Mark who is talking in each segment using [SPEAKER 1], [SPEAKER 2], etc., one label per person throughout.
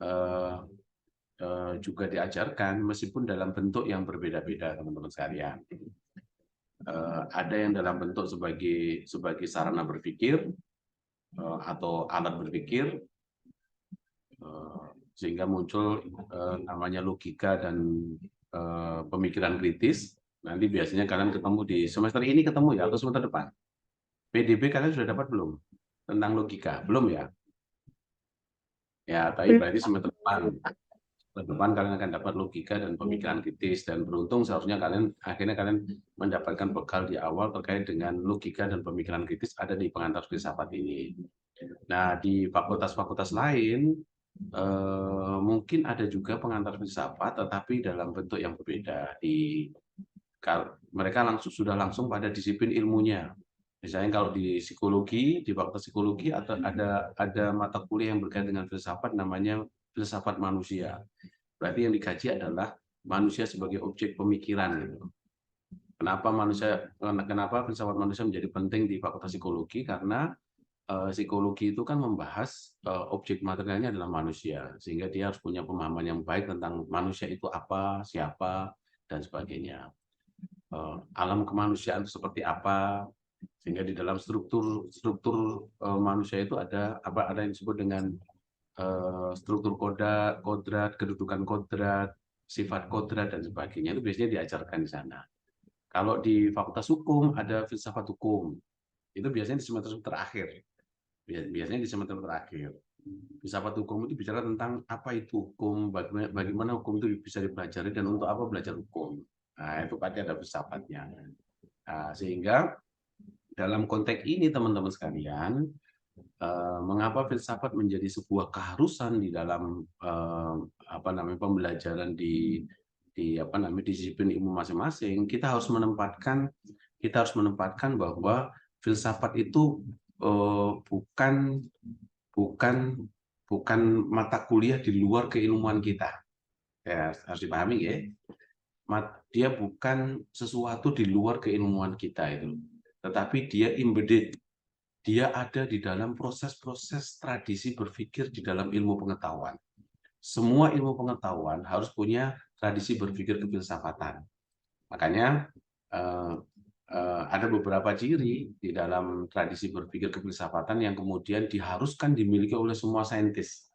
[SPEAKER 1] eh, juga diajarkan meskipun dalam bentuk yang berbeda-beda, teman-teman sekalian. Ada yang dalam bentuk sebagai sarana berpikir atau alat berpikir, sehingga muncul namanya logika dan pemikiran kritis. Nanti biasanya kalian ketemu di semester ini ketemu ya, atau semester depan. PDB kalian sudah dapat belum tentang logika? Belum ya? Ya, tapi berarti semester depan kalian akan dapat logika dan pemikiran kritis, dan beruntung seharusnya akhirnya kalian mendapatkan bekal di awal terkait dengan logika dan pemikiran kritis ada di pengantar filsafat ini. Nah, di fakultas-fakultas lain mungkin ada juga pengantar filsafat tetapi dalam bentuk yang berbeda. Mereka sudah langsung pada disiplin ilmunya. Misalnya kalau di psikologi, di fakultas psikologi atau ada mata kuliah yang berkaitan dengan filsafat namanya filsafat manusia. Berarti yang dikaji adalah manusia sebagai objek pemikiran. Gitu. Kenapa filsafat manusia menjadi penting di fakultas psikologi? Karena psikologi itu kan membahas objek materialnya adalah manusia, sehingga dia harus punya pemahaman yang baik tentang manusia itu apa, siapa, dan sebagainya. Alam kemanusiaan itu seperti apa, sehingga di dalam struktur manusia itu ada yang disebut dengan struktur kodrat, kedudukan kodrat, sifat kodrat, dan sebagainya. Itu biasanya diajarkan di sana. Kalau di fakultas hukum ada filsafat hukum, itu biasanya di semester terakhir. Biasanya di semester terakhir. Filsafat hukum itu bicara tentang apa itu hukum, bagaimana hukum itu bisa dipelajari, dan untuk apa belajar hukum. Nah, itu pasti ada filsafatnya. Nah, sehingga dalam konteks ini teman-teman sekalian, mengapa filsafat menjadi sebuah keharusan di dalam pembelajaran di disiplin ilmu masing-masing. Kita harus menempatkan bahwa filsafat itu bukan mata kuliah di luar keilmuan kita. Ya, harus dipahami ya. Dia bukan sesuatu di luar keilmuan kita itu, tetapi dia embedded. Dia ada di dalam proses-proses tradisi berpikir di dalam ilmu pengetahuan. Semua ilmu pengetahuan harus punya tradisi berpikir kefilsafatan. Makanya ada beberapa ciri di dalam tradisi berpikir kefilsafatan yang kemudian diharuskan dimiliki oleh semua saintis,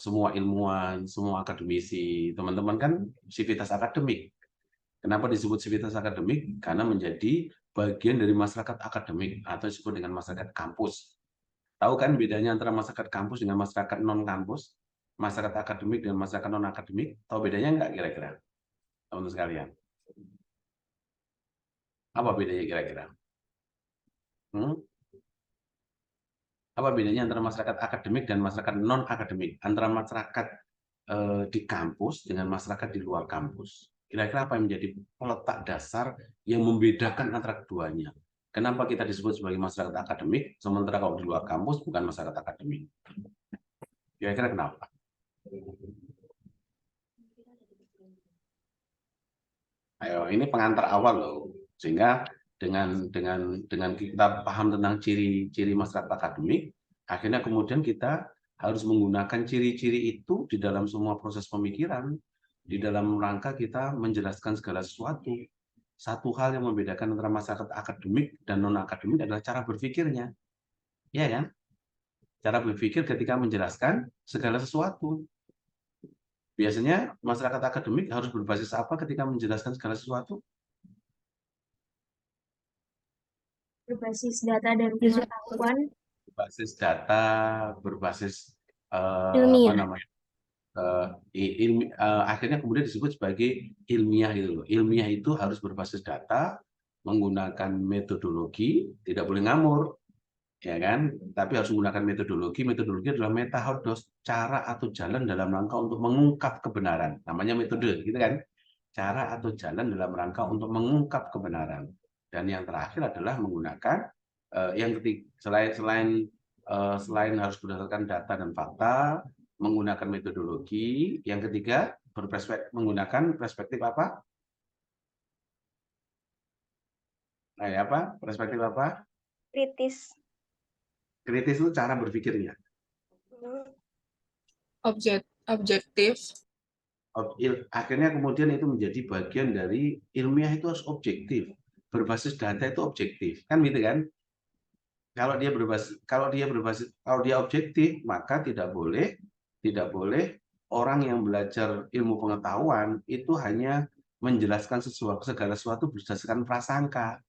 [SPEAKER 1] semua ilmuwan, semua akademisi. Teman-teman kan sivitas akademik. Kenapa disebut sivitas akademik? Karena menjadi bagian dari masyarakat akademik atau disebut dengan masyarakat kampus. Tahu kan bedanya antara masyarakat kampus dengan masyarakat non-kampus? Masyarakat akademik dan masyarakat non-akademik? Tahu bedanya nggak kira-kira? Teman-teman sekalian. Apa bedanya kira-kira? Apa bedanya antara masyarakat akademik dan masyarakat non-akademik? Antara masyarakat di kampus dengan masyarakat di luar kampus. Kira-kira apa yang menjadi peletak dasar yang membedakan antara keduanya? Kenapa kita disebut sebagai masyarakat akademik, sementara kalau di luar kampus bukan masyarakat akademik? Kira-kira kenapa? Ayo, ini pengantar awal loh, sehingga dengan kita paham tentang ciri-ciri masyarakat akademik, akhirnya kemudian kita harus menggunakan ciri-ciri itu di dalam semua proses pemikiran, di dalam rangka kita menjelaskan segala sesuatu. Satu hal yang membedakan antara masyarakat akademik dan non akademik adalah cara berpikirnya, ya kan? Cara berpikir ketika menjelaskan segala sesuatu. Biasanya masyarakat akademik harus berbasis apa ketika menjelaskan segala sesuatu?
[SPEAKER 2] Berbasis data dan pengetahuan.
[SPEAKER 1] Berbasis data, berbasis
[SPEAKER 2] Ilmiah.
[SPEAKER 1] akhirnya kemudian disebut sebagai ilmiah itu. Ilmiah itu harus berbasis data, menggunakan metodologi, tidak boleh ngamur, ya kan? Tapi harus menggunakan metodologi. Metodologi adalah methodos, cara atau jalan dalam rangka untuk mengungkap kebenaran. Namanya metode, gitu kan? Cara atau jalan dalam rangka untuk mengungkap kebenaran. Dan yang terakhir adalah menggunakan yang ketiga, selain harus berdasarkan data dan fakta, menggunakan metodologi. Yang ketiga, menggunakan perspektif apa? Perspektif apa?
[SPEAKER 2] Kritis.
[SPEAKER 1] Kritis itu cara berpikirnya.
[SPEAKER 3] Objektif.
[SPEAKER 1] Akhirnya kemudian itu menjadi bagian dari ilmiah itu harus objektif, berbasis data itu objektif, kan gitu kan? Kalau dia objektif, maka tidak boleh orang yang belajar ilmu pengetahuan itu hanya menjelaskan segala sesuatu berdasarkan prasangka,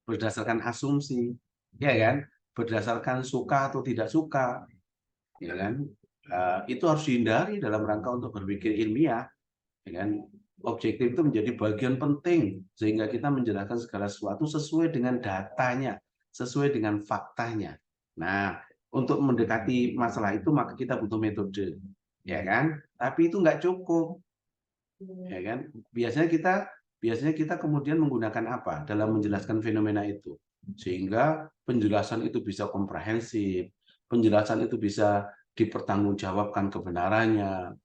[SPEAKER 1] berdasarkan asumsi, ya kan? Berdasarkan suka atau tidak suka, ya kan? Itu harus dihindari dalam rangka untuk berpikir ilmiah, ya kan? Objektif itu menjadi bagian penting sehingga kita menjelaskan segala sesuatu sesuai dengan datanya, sesuai dengan faktanya. Nah, untuk mendekati masalah itu maka kita butuh metode, ya kan? Tapi itu nggak cukup, ya kan? Biasanya kita kemudian menggunakan apa dalam menjelaskan fenomena itu, sehingga penjelasan itu bisa komprehensif, penjelasan itu bisa dipertanggungjawabkan kebenarannya.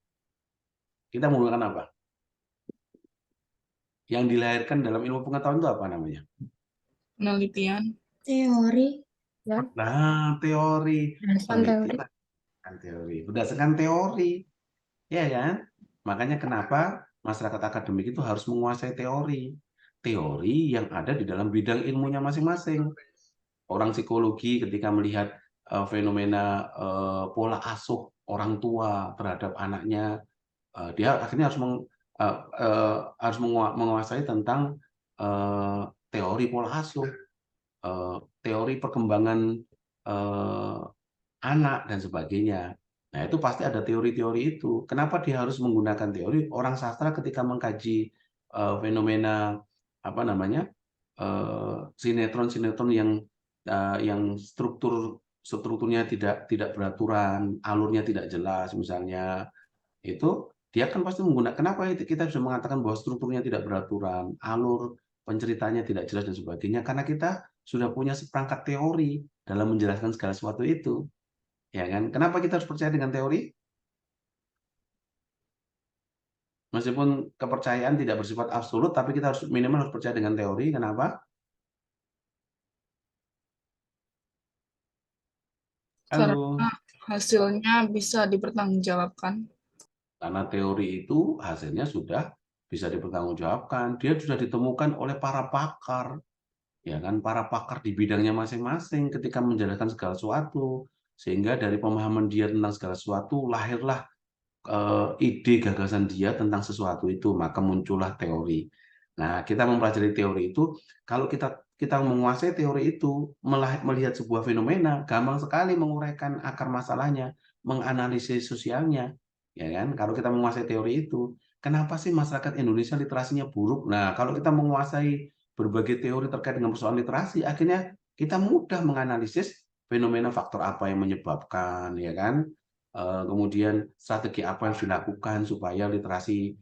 [SPEAKER 1] Kita menggunakan apa? Yang dilahirkan dalam ilmu pengetahuan itu apa namanya?
[SPEAKER 3] Penelitian.
[SPEAKER 2] Teori. Ya.
[SPEAKER 1] Nah, teori.
[SPEAKER 2] Berdasarkan
[SPEAKER 1] Teori. Berdasarkan teori. Ya kan? Makanya kenapa masyarakat akademik itu harus menguasai teori. Teori yang ada di dalam bidang ilmunya masing-masing. Orang psikologi ketika melihat fenomena pola asuh orang tua terhadap anaknya, dia akhirnya harus menguasai tentang teori pola asuh, teori perkembangan anak dan sebagainya. Nah, itu pasti ada teori-teori itu. Kenapa dia harus menggunakan teori? Orang sastra ketika mengkaji fenomena apa namanya sinetron-sinetron yang strukturnya tidak beraturan, alurnya tidak jelas, misalnya itu dia kan pasti menggunakan. Kenapa kita bisa mengatakan bahwa strukturnya tidak beraturan, alur penceritanya tidak jelas dan sebagainya? Karena kita sudah punya seperangkat teori dalam menjelaskan segala sesuatu itu. Ya kan? Kenapa kita harus percaya dengan teori? Meskipun kepercayaan tidak bersifat absolut, tapi kita harus minimal harus percaya dengan teori. Kenapa? Halo.
[SPEAKER 3] Karena hasilnya bisa dipertanggungjawabkan.
[SPEAKER 1] Karena teori itu hasilnya sudah bisa dipertanggungjawabkan. Dia sudah ditemukan oleh para pakar, ya kan? Para pakar di bidangnya masing-masing ketika menjelaskan segala sesuatu. Sehingga dari pemahaman dia tentang segala sesuatu lahirlah ide gagasan dia tentang sesuatu itu, maka muncullah teori. Nah, kita mempelajari teori itu, kalau kita menguasai teori itu, melihat sebuah fenomena, gampang sekali menguraikan akar masalahnya, menganalisis sosialnya, ya kan? Kalau kita menguasai teori itu, kenapa sih masyarakat Indonesia literasinya buruk? Nah, kalau kita menguasai berbagai teori terkait dengan persoalan literasi, akhirnya kita mudah menganalisis fenomena faktor apa yang menyebabkan, ya kan? Kemudian strategi apa yang dilakukan supaya literasi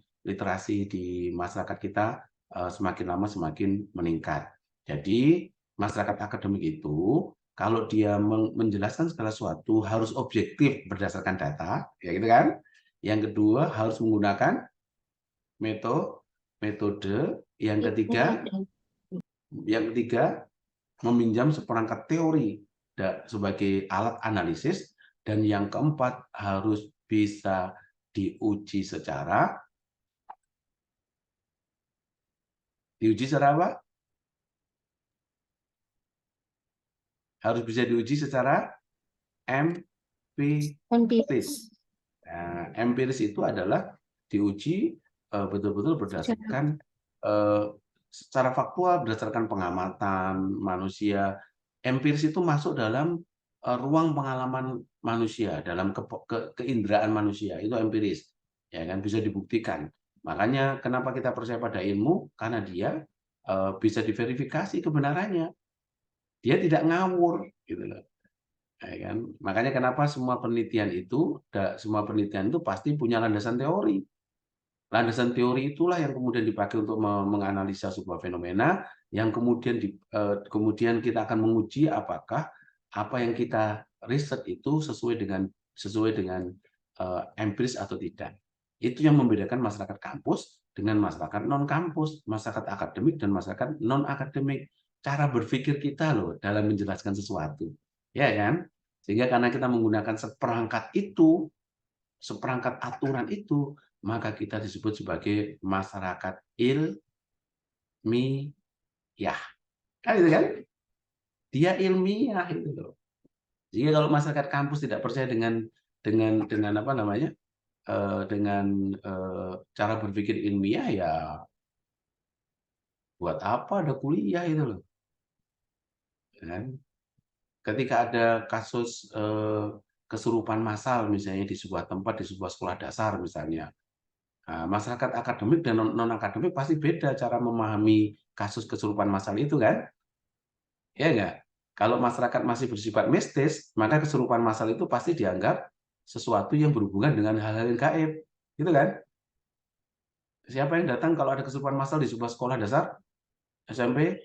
[SPEAKER 1] di masyarakat kita semakin lama semakin meningkat. Jadi masyarakat akademik itu kalau dia menjelaskan segala sesuatu harus objektif berdasarkan data, ya gitu kan? Yang kedua harus menggunakan metode. Yang ketiga meminjam seperangkat teori sebagai alat analisis, dan yang keempat harus bisa diuji secara apa? Harus bisa diuji secara empiris. Nah, empiris itu adalah diuji betul-betul berdasarkan secara faktual, berdasarkan pengamatan manusia. Empiris itu masuk dalam ruang pengalaman manusia, dalam keinderaan manusia, itu empiris, ya kan, bisa dibuktikan. Makanya kenapa kita percaya pada ilmu, karena dia bisa diverifikasi kebenarannya, dia tidak ngawur, gitu loh. Ya kan? Makanya kenapa semua penelitian itu pasti punya landasan teori. Landasan teori itulah yang kemudian dipakai untuk menganalisa sebuah fenomena, yang kemudian kita akan menguji apakah apa yang kita riset itu sesuai dengan empiris atau tidak. Itu yang membedakan masyarakat kampus dengan masyarakat non kampus, masyarakat akademik dan masyarakat non akademik. Cara berpikir kita loh dalam menjelaskan sesuatu, ya kan? Sehingga karena kita menggunakan seperangkat aturan itu, maka kita disebut sebagai masyarakat ilmiah. Kan itu kan? Dia ilmiah itu loh. Jadi kalau masyarakat kampus tidak percaya dengan apa namanya? Dengan cara berpikir ilmiah, ya buat apa ada kuliah itu loh. Kan? Ketika ada kasus kesurupan massal misalnya di sebuah tempat, di sebuah sekolah dasar misalnya, nah, masyarakat akademik dan non akademik pasti beda cara memahami kasus kesurupan massal itu kan, ya enggak? Kalau masyarakat masih bersifat mistis, maka kesurupan massal itu pasti dianggap sesuatu yang berhubungan dengan hal-hal yang gaib, gitu kan? Siapa yang datang kalau ada kesurupan massal di sebuah sekolah dasar, SMP?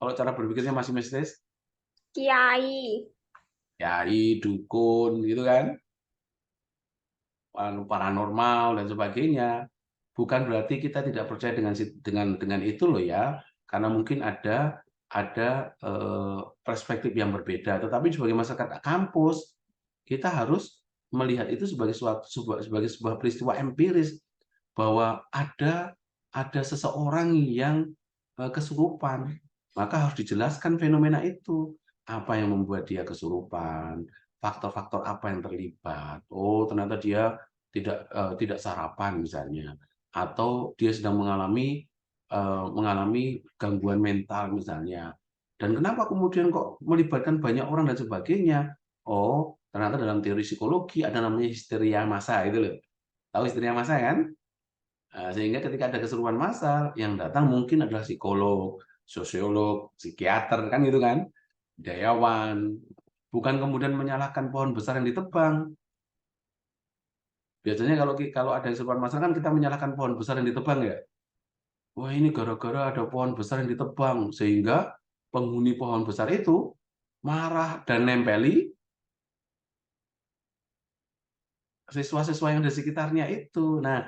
[SPEAKER 1] Kalau cara berpikirnya masih mistis,
[SPEAKER 2] Kiai.
[SPEAKER 1] yai, dukun, gitu kan? Paranormal dan sebagainya. Bukan berarti kita tidak percaya dengan itu loh ya, karena mungkin ada perspektif yang berbeda. Tetapi sebagai masyarakat kampus, kita harus melihat itu sebagai sebuah peristiwa empiris bahwa ada seseorang yang kesurupan, maka harus dijelaskan fenomena itu. Apa yang membuat dia kesurupan, faktor-faktor apa yang terlibat. Oh, ternyata dia tidak sarapan misalnya, atau dia sedang mengalami gangguan mental misalnya. Dan kenapa kemudian kok melibatkan banyak orang dan sebagainya? Oh, ternyata dalam teori psikologi ada namanya histeria massa itu loh. Tahu histeria massa kan? Sehingga ketika ada kesurupan massal, yang datang mungkin adalah psikolog, sosiolog, psikiater, kan gitu kan, budayawan. Bukan kemudian menyalahkan pohon besar yang ditebang. Biasanya kalau ada kesurupan massal kan kita menyalahkan pohon besar yang ditebang ya. Wah, ini gara-gara ada pohon besar yang ditebang, sehingga penghuni pohon besar itu marah dan nempeli siswa-siswa yang ada di sekitarnya itu. Nah,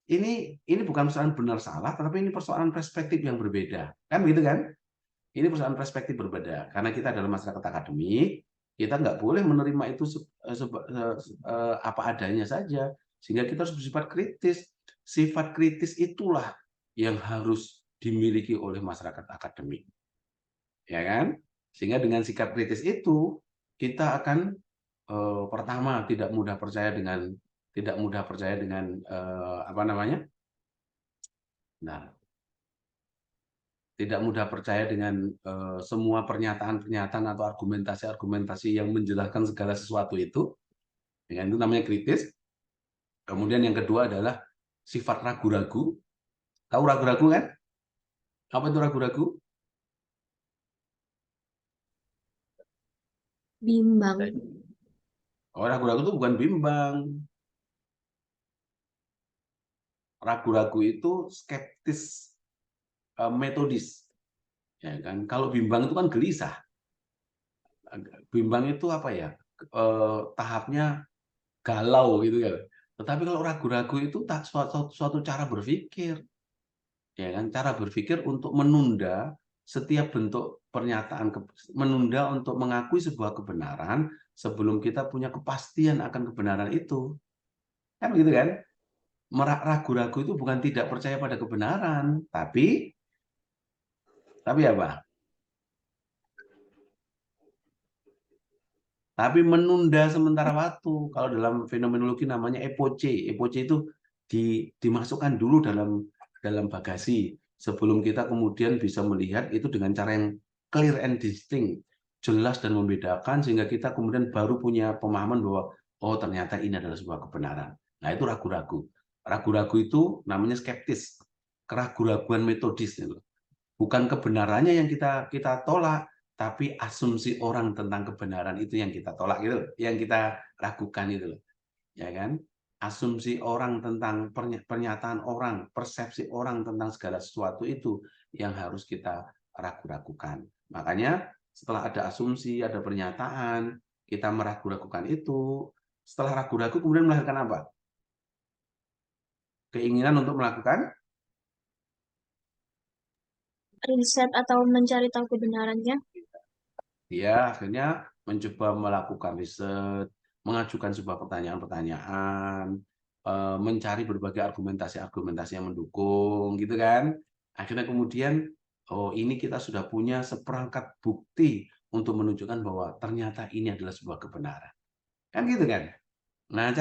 [SPEAKER 1] ini bukan persoalan benar salah, tetapi ini persoalan perspektif yang berbeda. Kan begitu kan? Ini persoalan perspektif berbeda. Karena kita adalah masyarakat akademik, kita nggak boleh menerima itu apa adanya saja. Sehingga kita harus bersifat kritis. Sifat kritis itulah yang harus dimiliki oleh masyarakat akademik. Ya kan? Sehingga dengan sikap kritis itu, kita akan pertama tidak mudah percaya dengan apa namanya? Nah, tidak mudah percaya dengan semua pernyataan-pernyataan atau argumentasi-argumentasi yang menjelaskan segala sesuatu itu. Dengan itu namanya kritis. Kemudian yang kedua adalah sifat ragu-ragu. Tahu ragu-ragu kan? Apa itu ragu-ragu?
[SPEAKER 2] Bimbang.
[SPEAKER 1] Oh, ragu-ragu itu bukan bimbang. Ragu-ragu itu skeptis metodis. Ya kan? Kalau bimbang itu kan gelisah. Bimbang itu apa ya? Tahapnya galau gitu ya. Tetapi kalau ragu-ragu itu suatu cara berpikir, ya kan? Cara berpikir untuk menunda setiap bentuk pernyataan, menunda untuk mengakui sebuah kebenaran sebelum kita punya kepastian akan kebenaran itu. Kan begitu kan? Ragu-ragu itu bukan tidak percaya pada kebenaran, tapi apa? Tapi menunda sementara waktu. Kalau dalam fenomenologi namanya epoche. Epoche itu dimasukkan dulu dalam bagasi sebelum kita kemudian bisa melihat itu dengan cara yang clear and distinct, jelas dan membedakan, sehingga kita kemudian baru punya pemahaman bahwa oh, ternyata ini adalah sebuah kebenaran. Nah, itu ragu-ragu. Ragu-ragu itu namanya skeptis, keraguan-raguan metodis. Bukan kebenarannya yang kita tolak, tapi asumsi orang tentang kebenaran itu yang kita tolak gitu, yang kita ragukan itu loh, ya kan? Asumsi orang tentang pernyataan orang, persepsi orang tentang segala sesuatu itu yang harus kita ragu-ragukan. Makanya setelah ada asumsi, ada pernyataan, kita meragu-ragukan itu. Setelah ragu-ragu kemudian melahirkan apa? Keinginan untuk melakukan
[SPEAKER 2] Riset atau mencari tahu kebenarannya.
[SPEAKER 1] Dia akhirnya mencoba melakukan riset, mengajukan sebuah pertanyaan-pertanyaan, mencari berbagai argumentasi-argumentasi yang mendukung, gitu kan. Akhirnya kemudian, oh ini kita sudah punya seperangkat bukti untuk menunjukkan bahwa ternyata ini adalah sebuah kebenaran. Kan gitu kan? Nah,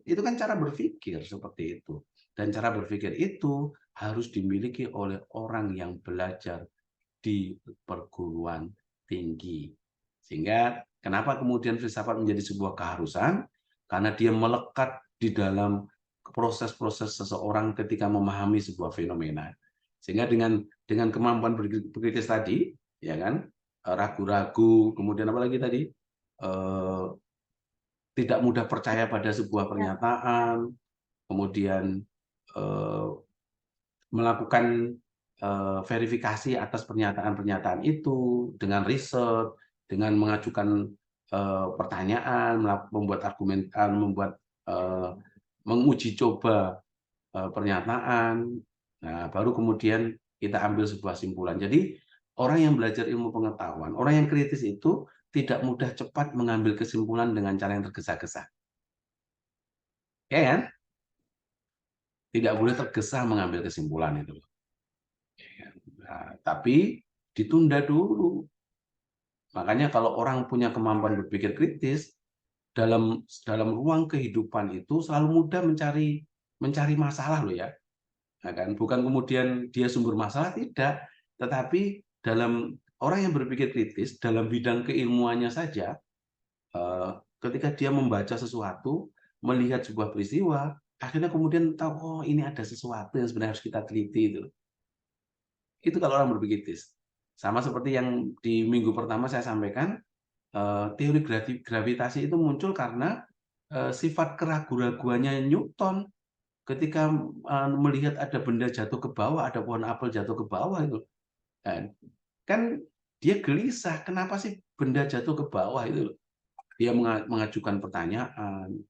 [SPEAKER 1] itu kan cara berpikir seperti itu. Dan cara berpikir itu harus dimiliki oleh orang yang belajar di perguruan tinggi. Sehingga kenapa kemudian filsafat menjadi sebuah keharusan? Karena dia melekat di dalam proses-proses seseorang ketika memahami sebuah fenomena. Sehingga dengan kemampuan berkritis tadi, ya kan, ragu-ragu, kemudian apa lagi tadi? Tidak mudah percaya pada sebuah pernyataan, kemudian melakukan verifikasi atas pernyataan-pernyataan itu dengan riset, dengan mengajukan pertanyaan, membuat argumen, menguji coba pernyataan. Nah, baru kemudian kita ambil sebuah simpulan. Jadi orang yang belajar ilmu pengetahuan, orang yang kritis itu tidak mudah cepat mengambil kesimpulan dengan cara yang tergesa-gesa. Ya kan? Tidak boleh tergesa mengambil kesimpulan itu. Nah, tapi ditunda dulu. Makanya kalau orang punya kemampuan berpikir kritis, dalam ruang kehidupan itu selalu mudah mencari masalah loh ya. Nah, kan bukan kemudian dia sumber masalah tidak, tetapi dalam orang yang berpikir kritis dalam bidang keilmuannya saja, ketika dia membaca sesuatu, melihat sebuah peristiwa, akhirnya kemudian tahu oh ini ada sesuatu yang sebenarnya harus kita teliti itu. Itu kalau orang berpikir kritis. Sama seperti yang di minggu pertama saya sampaikan, teori gravitasi itu muncul karena sifat keraguan-raguannya Newton ketika melihat ada benda jatuh ke bawah, ada pohon apel jatuh ke bawah itu. Kan dia gelisah, kenapa sih benda jatuh ke bawah itu? Dia mengajukan pertanyaan,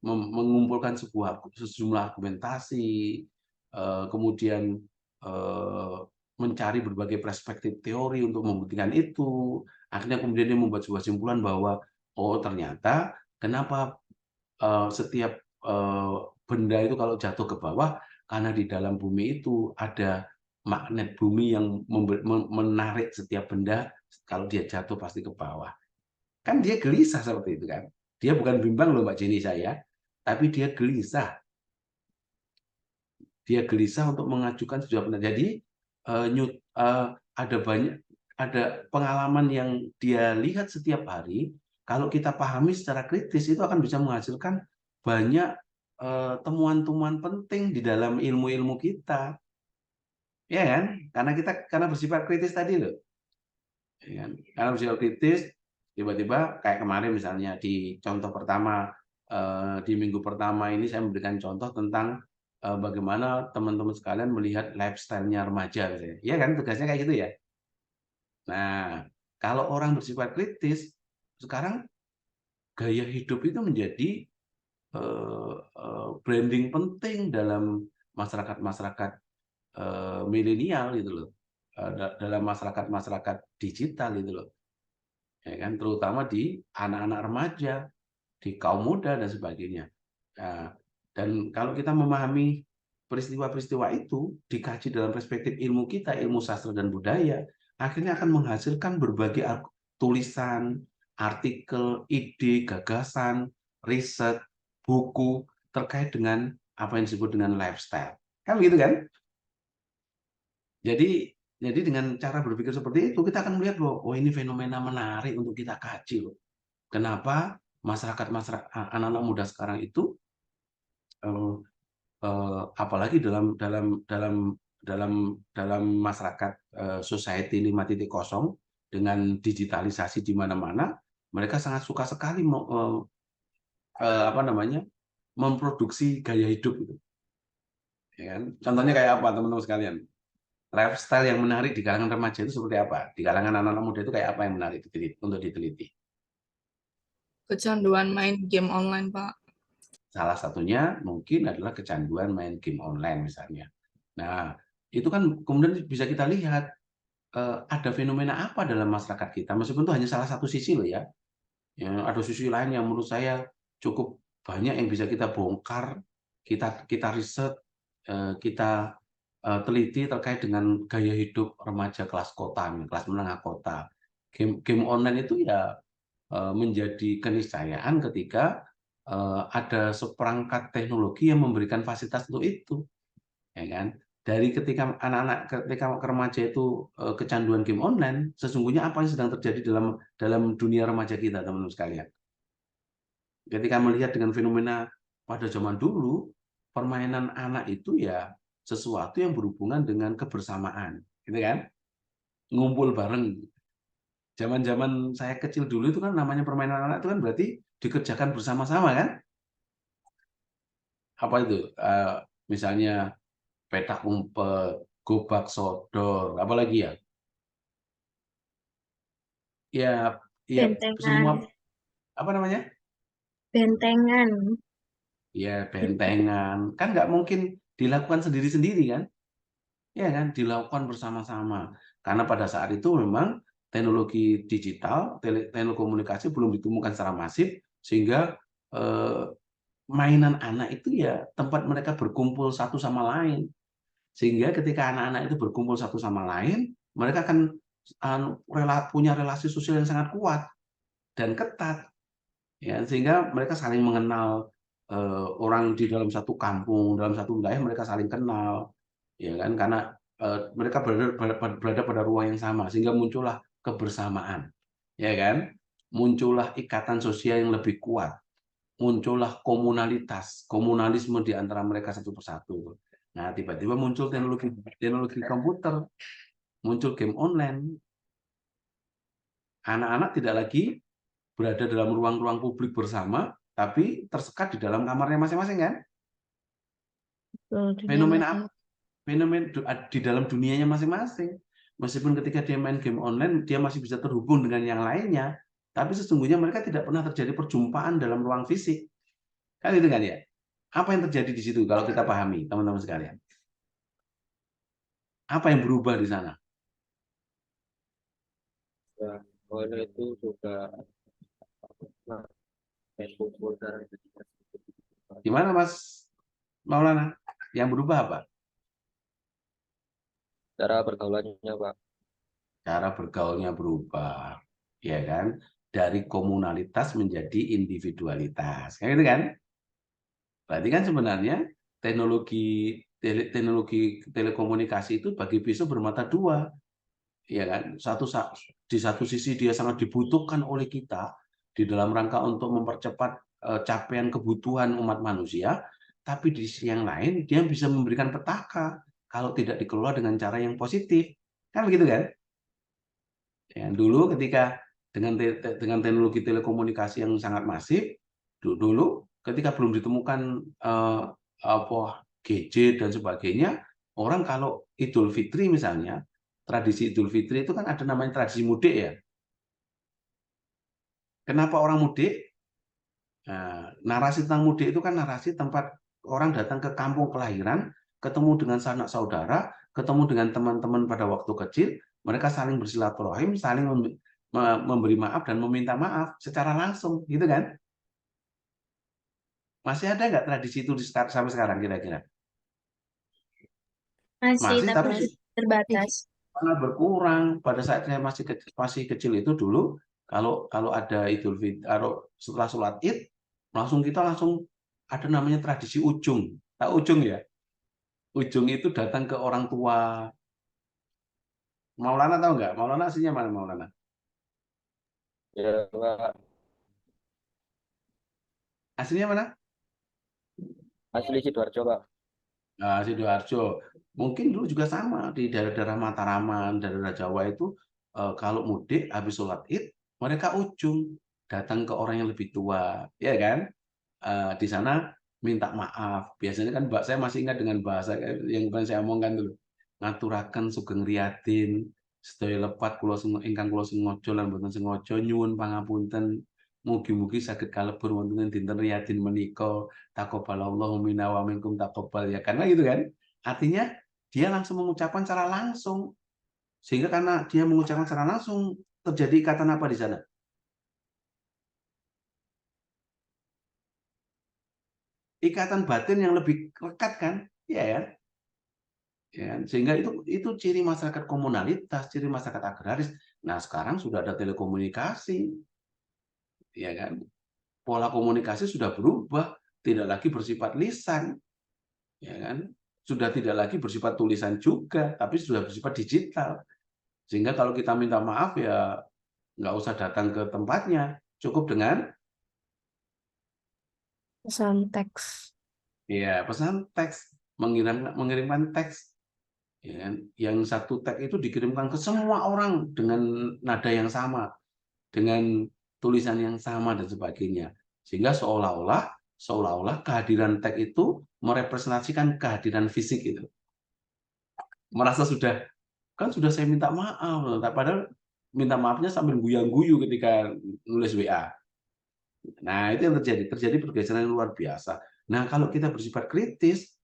[SPEAKER 1] mengumpulkan sejumlah argumentasi, kemudian mencari berbagai perspektif teori untuk membuktikan itu. Akhirnya kemudian dia membuat sebuah kesimpulan bahwa oh ternyata kenapa setiap benda itu kalau jatuh ke bawah karena di dalam bumi itu ada magnet bumi yang menarik setiap benda kalau dia jatuh pasti ke bawah. Kan dia gelisah seperti itu kan. Dia bukan bimbang loh Mbak Jenny saya, tapi dia gelisah. Dia gelisah untuk mengajukan sebuah pendapat. Jadi ada pengalaman yang dia lihat setiap hari. Kalau kita pahami secara kritis itu akan bisa menghasilkan banyak temuan-temuan penting di dalam ilmu-ilmu kita, ya kan? Karena bersifat kritis tadi loh, ya kan? Karena bersifat kritis, tiba-tiba kayak kemarin misalnya di contoh pertama di minggu pertama ini saya memberikan contoh tentang bagaimana teman-teman sekalian melihat lifestyle-nya remaja, misalnya. Ya kan, tugasnya kayak gitu ya. Nah, kalau orang bersifat kritis, sekarang gaya hidup itu menjadi branding penting dalam masyarakat-masyarakat milenial gitu loh, dalam masyarakat-masyarakat digital gitu loh, ya kan, terutama di anak-anak remaja, di kaum muda dan sebagainya. Nah, dan kalau kita memahami peristiwa-peristiwa itu dikaji dalam perspektif ilmu kita, ilmu sastra dan budaya, akhirnya akan menghasilkan berbagai tulisan, artikel, ide, gagasan, riset, buku terkait dengan apa yang disebut dengan lifestyle. Kan begitu kan? Jadi dengan cara berpikir seperti itu kita akan melihat bahwa oh ini fenomena menarik untuk kita kaji loh. Kenapa anak-anak muda sekarang itu apalagi dalam masyarakat society 5.0 dengan digitalisasi di mana-mana, mereka sangat suka sekali memproduksi gaya hidup itu. Ya kan? Contohnya kayak apa teman-teman sekalian? Lifestyle yang menarik di kalangan remaja itu seperti apa? Di kalangan anak-anak muda itu kayak apa yang menarik untuk diteliti?
[SPEAKER 3] Kecanduan main game online, Pak.
[SPEAKER 1] Salah satunya mungkin adalah kecanduan main game online misalnya. Nah, itu kan kemudian bisa kita lihat ada fenomena apa dalam masyarakat kita, meskipun itu hanya salah satu sisi loh ya. Ada sisi lain yang menurut saya cukup banyak yang bisa kita bongkar, kita riset, kita teliti terkait dengan gaya hidup remaja kelas kota, kelas menengah kota. Game online itu ya menjadi keniscayaan ketika ada seperangkat teknologi yang memberikan fasilitas untuk itu, ya kan? Dari ketika ketika remaja itu kecanduan game online, sesungguhnya apa yang sedang terjadi dalam dunia remaja kita, teman-teman sekalian? Ketika melihat dengan fenomena pada zaman dulu, permainan anak itu ya sesuatu yang berhubungan dengan kebersamaan, gitu kan? Ngumpul bareng. Zaman-zaman saya kecil dulu itu kan namanya permainan anak itu kan berarti dikerjakan bersama-sama kan? Apa itu? Misalnya petak umpet, gobak sodor, apa lagi ya? Ya, ya
[SPEAKER 2] Bentengan.
[SPEAKER 1] semua apa namanya?
[SPEAKER 2] Bentengan.
[SPEAKER 1] Ya bentengan. Kan nggak mungkin dilakukan sendiri-sendiri kan? Ya kan, dilakukan bersama-sama. Karena pada saat itu memang teknologi digital, telekomunikasi belum ditemukan secara masif, sehingga mainan anak itu ya tempat mereka berkumpul satu sama lain. Sehingga ketika anak-anak itu berkumpul satu sama lain, mereka akan punya relasi sosial yang sangat kuat dan ketat. Ya, sehingga mereka saling mengenal orang di dalam satu kampung, dalam satu wilayah mereka saling kenal, ya kan? Karena mereka berada pada ruang yang sama, sehingga muncullah kebersamaan, ya kan? Muncullah ikatan sosial yang lebih kuat, muncullah komunalitas, komunalisme di antara mereka satu persatu. Nah, tiba-tiba muncul teknologi komputer, muncul game online. Anak-anak tidak lagi berada dalam ruang-ruang publik bersama, tapi tersekat di dalam kamarnya masing-masing kan? Fenomena di dalam dunianya masing-masing. Meskipun ketika dia main game online, dia masih bisa terhubung dengan yang lainnya, tapi sesungguhnya mereka tidak pernah terjadi perjumpaan dalam ruang fisik. Kan itu kan ya? Apa yang terjadi di situ kalau kita pahami, teman-teman sekalian? Apa yang berubah di sana?
[SPEAKER 4] Ya, oleh itu juga kumpul dan
[SPEAKER 1] Gimana Mas Maulana? Yang berubah apa?
[SPEAKER 4] cara pergaulannya, Pak.
[SPEAKER 1] Cara bergaulnya berubah, ya kan? Dari komunalitas menjadi individualitas, kayak gitu kan? Berarti kan sebenarnya teknologi telekomunikasi itu bagi pisau bermata dua, ya kan? Di satu sisi dia sangat dibutuhkan oleh kita di dalam rangka untuk mempercepat capaian kebutuhan umat manusia, tapi di sisi yang lain dia bisa memberikan petaka kalau tidak dikelola dengan cara yang positif, kan begitu kan? Ya, dulu ketika dengan teknologi telekomunikasi yang sangat masif, dulu ketika belum ditemukan apa gadget dan sebagainya, orang kalau Idul Fitri misalnya, tradisi Idul Fitri itu kan ada namanya tradisi mudik ya. Kenapa orang mudik? Nah, narasi tentang mudik itu kan narasi tempat orang datang ke kampung kelahiran, ketemu dengan sanak saudara, ketemu dengan teman-teman pada waktu kecil, mereka saling bersilaturahim, saling memberi maaf dan meminta maaf secara langsung, gitu kan? Masih ada nggak tradisi itu sampai sekarang kira-kira?
[SPEAKER 2] Masih,
[SPEAKER 1] Masih,
[SPEAKER 2] tapi
[SPEAKER 1] tapi
[SPEAKER 2] terbatas.
[SPEAKER 1] sangat berkurang. Pada saat saya masih kecil itu dulu, kalau ada Idul Fitri, setelah sholat Id, kita langsung ada namanya tradisi ujung. Tahu ujung ya? Ujung itu datang ke orang tua. Maulana tahu nggak? Maulana aslinya mana Maulana?
[SPEAKER 4] Ya, Pak.
[SPEAKER 1] Aslinya mana?
[SPEAKER 4] Asli Sidoarjo, Pak.
[SPEAKER 1] Nah, Sidoarjo. Mungkin dulu juga sama di daerah-daerah Mataraman, daerah Jawa itu kalau mudik habis sholat Id, mereka ujung datang ke orang yang lebih tua, ya kan? Di sana minta maaf. Biasanya kan saya masih ingat dengan bahasa yang kemarin saya omongkan dulu. Ngaturaken sugeng riyatin, sedaya lepat ingkang kula sengaja lan boten sengaja nyuwun pangapunten. Mugi-mugi saged kalebur wonten dinten riyatin menika. Taqabbalallahu minna wa minkum taqabbal ya kan gitu kan. Artinya dia langsung mengucapkan secara langsung. Sehingga karena dia mengucapkan secara langsung, terjadi ikatan apa di sana? Ikatan batin yang lebih lekat kan? Iya ya. Ya kan? Sehingga itu ciri masyarakat komunalitas, ciri masyarakat agraris. Nah, sekarang sudah ada telekomunikasi, ya kan? Pola komunikasi sudah berubah, tidak lagi bersifat lisan, ya kan? Sudah tidak lagi bersifat tulisan juga, tapi sudah bersifat digital. Sehingga kalau kita minta maaf ya nggak usah datang ke tempatnya, cukup dengan
[SPEAKER 5] Pesan teks.
[SPEAKER 1] ya pesan teks, mengirimkan teks, ya kan? Yang satu teks itu dikirimkan ke semua orang dengan nada yang sama, dengan tulisan yang sama dan sebagainya. Sehingga seolah-olah kehadiran teks itu merepresentasikan kehadiran fisik itu. Merasa sudah saya minta maaf, padahal minta maafnya sambil guyang-guyu ketika nulis WA. Nah, itu yang terjadi pergeseran yang luar biasa. Nah, kalau kita bersifat kritis,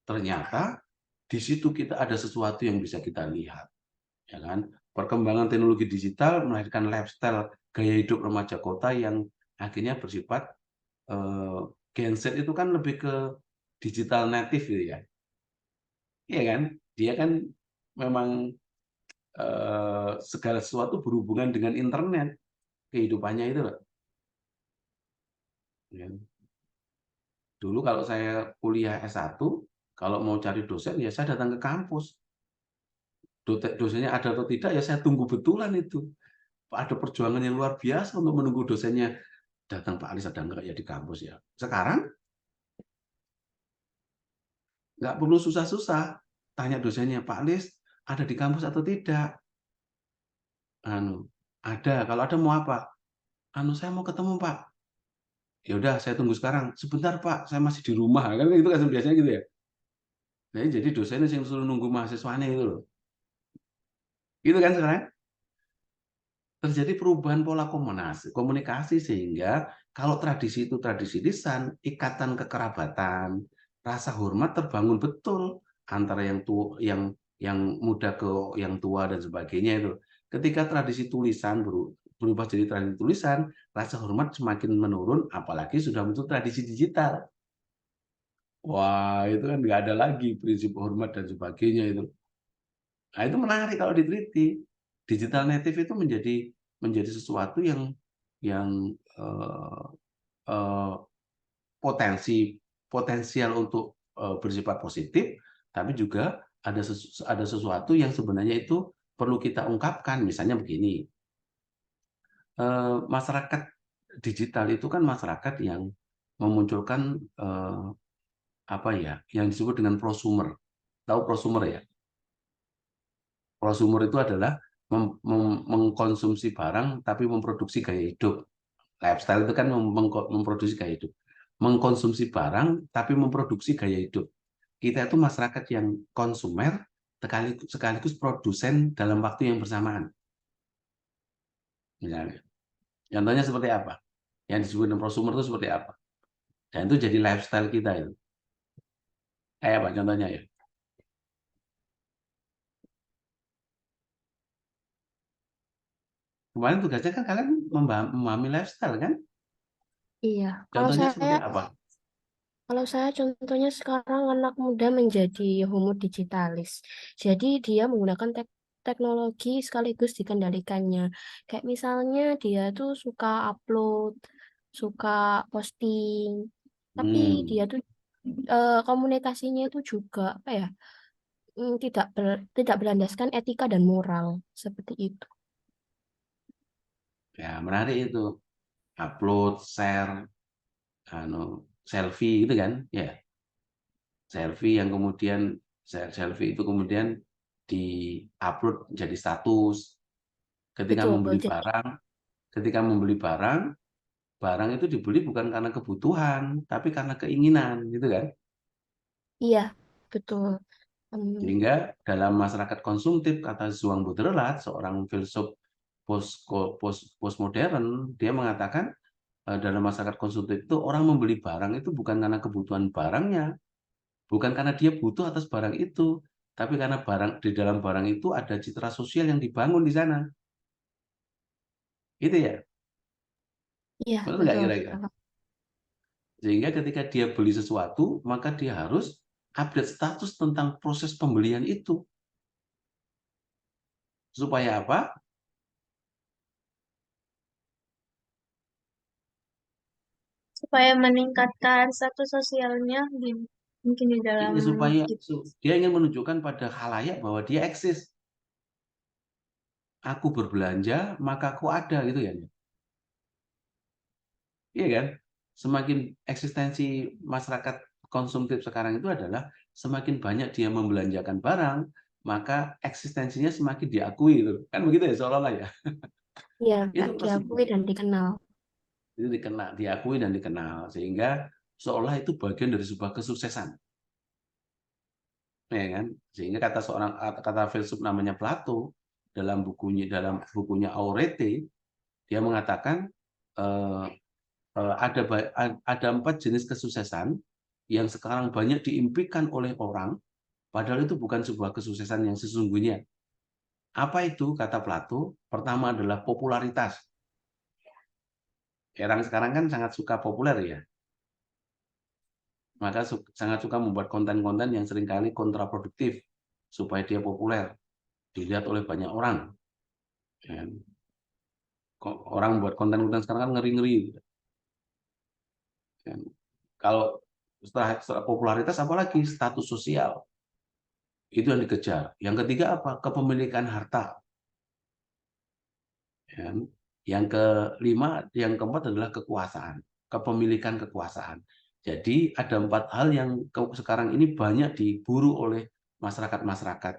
[SPEAKER 1] ternyata di situ kita ada sesuatu yang bisa kita lihat, ya kan? Perkembangan teknologi digital melahirkan lifestyle gaya hidup remaja kota yang akhirnya bersifat Gen Z itu kan lebih ke digital native gitu ya. Iya kan? Dia kan memang segala sesuatu berhubungan dengan internet kehidupannya itu loh. Ya. Dulu kalau saya kuliah S1, kalau mau cari dosen ya saya datang ke kampus. Dosennya ada atau tidak ya saya tunggu betulan itu. Ada perjuangan yang luar biasa untuk menunggu dosennya datang, Pak Alis ada enggak ya di kampus ya. Sekarang nggak perlu susah-susah tanya dosennya, Pak Alis ada di kampus atau tidak. Ada, kalau ada mau apa? Saya mau ketemu Pak. Ya udah saya tunggu sekarang. Sebentar Pak, saya masih di rumah. Kan itu kan biasanya gitu ya. Nah, jadi dosennya yang suruh nunggu mahasiswanya itu loh. Gitu kan sekarang? Terjadi perubahan pola komunikasi sehingga kalau tradisi itu tradisi lisan, ikatan kekerabatan, rasa hormat terbangun betul antara yang muda ke yang tua dan sebagainya itu. Ketika tradisi tulisan berubah jadi tradisi tulisan, rasa hormat semakin menurun, apalagi sudah muncul tradisi digital. Wah, itu kan nggak ada lagi prinsip hormat dan sebagainya itu. Nah, itu menarik kalau diteliti. Digital native itu menjadi sesuatu yang eh, eh, potensial untuk bersifat positif, tapi juga ada sesuatu yang sebenarnya itu perlu kita ungkapkan. Misalnya begini, masyarakat digital itu kan masyarakat yang memunculkan apa ya, yang disebut dengan prosumer. Tahu prosumer ya? Prosumer itu adalah mengkonsumsi barang tapi memproduksi gaya hidup. Lifestyle itu kan memproduksi gaya hidup. Mengkonsumsi barang tapi memproduksi gaya hidup. Kita itu masyarakat yang konsumer sekaligus produsen dalam waktu yang bersamaan. Misalnya. Contohnya seperti apa? Yang disebut dengan prosumer itu seperti apa? Dan itu jadi lifestyle kita itu. Kayak apa contohnya ya? Kemarin tugasnya kan kalian memahami lifestyle kan?
[SPEAKER 5] Iya.
[SPEAKER 1] Contohnya seperti apa?
[SPEAKER 5] Kalau saya contohnya sekarang anak muda menjadi homo digitalis. Jadi dia menggunakan teknologi sekaligus dikendalikannya. Kayak misalnya dia tuh suka upload, suka posting, tapi dia tuh komunikasinya itu juga apa ya? Tidak berlandaskan etika dan moral seperti itu.
[SPEAKER 1] Ya, menarik itu. Upload, share, selfie gitu kan? Ya. Selfie yang kemudian selfie itu kemudian di-upload jadi status. Ketika
[SPEAKER 5] Betul.
[SPEAKER 1] membeli
[SPEAKER 5] Jadi,
[SPEAKER 1] barang, barang itu dibeli bukan karena kebutuhan, tapi karena keinginan, gitu kan?
[SPEAKER 5] iya, betul.
[SPEAKER 1] Sehingga dalam masyarakat konsumtif, kata Zuang Baudrillard, seorang filsuf postmodern, dia mengatakan dalam masyarakat konsumtif itu orang membeli barang itu bukan karena kebutuhan barangnya, bukan karena dia butuh atas barang itu, tapi karena di dalam barang itu ada citra sosial yang dibangun di sana. Itu ya,
[SPEAKER 5] Iya,
[SPEAKER 1] betul nggak
[SPEAKER 5] betul.
[SPEAKER 1] kira-kira? Sehingga ketika dia beli sesuatu, maka dia harus update status tentang proses pembelian itu. Supaya apa?
[SPEAKER 2] Supaya meningkatkan status sosialnya mungkin di dalam
[SPEAKER 1] Supaya
[SPEAKER 2] gitu.
[SPEAKER 1] dia ingin menunjukkan pada khalayak bahwa dia eksis. Aku berbelanja, maka aku ada, gitu ya. Iya kan? Semakin eksistensi masyarakat konsumtif sekarang itu adalah semakin banyak dia membelanjakan barang, maka eksistensinya semakin diakui, gitu. Kan begitu ya, seolah-olah ya.
[SPEAKER 5] Iya,
[SPEAKER 1] Itu
[SPEAKER 5] diakui dan dikenal.
[SPEAKER 1] itu diakui dan dikenal, sehingga seolah itu bagian dari sebuah kesuksesan. Ya kan? Sehingga kata filsuf namanya Plato dalam bukunya Aurete, dia mengatakan eh, ada 4 jenis kesuksesan yang sekarang banyak diimpikan oleh orang, padahal itu bukan sebuah kesuksesan yang sesungguhnya. Apa itu? Kata Plato, pertama adalah popularitas. Orang sekarang kan sangat suka populer ya, maka sangat suka membuat konten-konten yang seringkali kontraproduktif supaya dia populer, dilihat oleh banyak orang. Orang buat konten-konten sekarang kan ngeri-ngeri. Kalau setelah popularitas, apalagi status sosial, itu yang dikejar. Yang ketiga apa? Kepemilikan harta. Yang kelima, yang keempat adalah kekuasaan, kepemilikan kekuasaan. Jadi ada 4 hal yang sekarang ini banyak diburu oleh masyarakat-masyarakat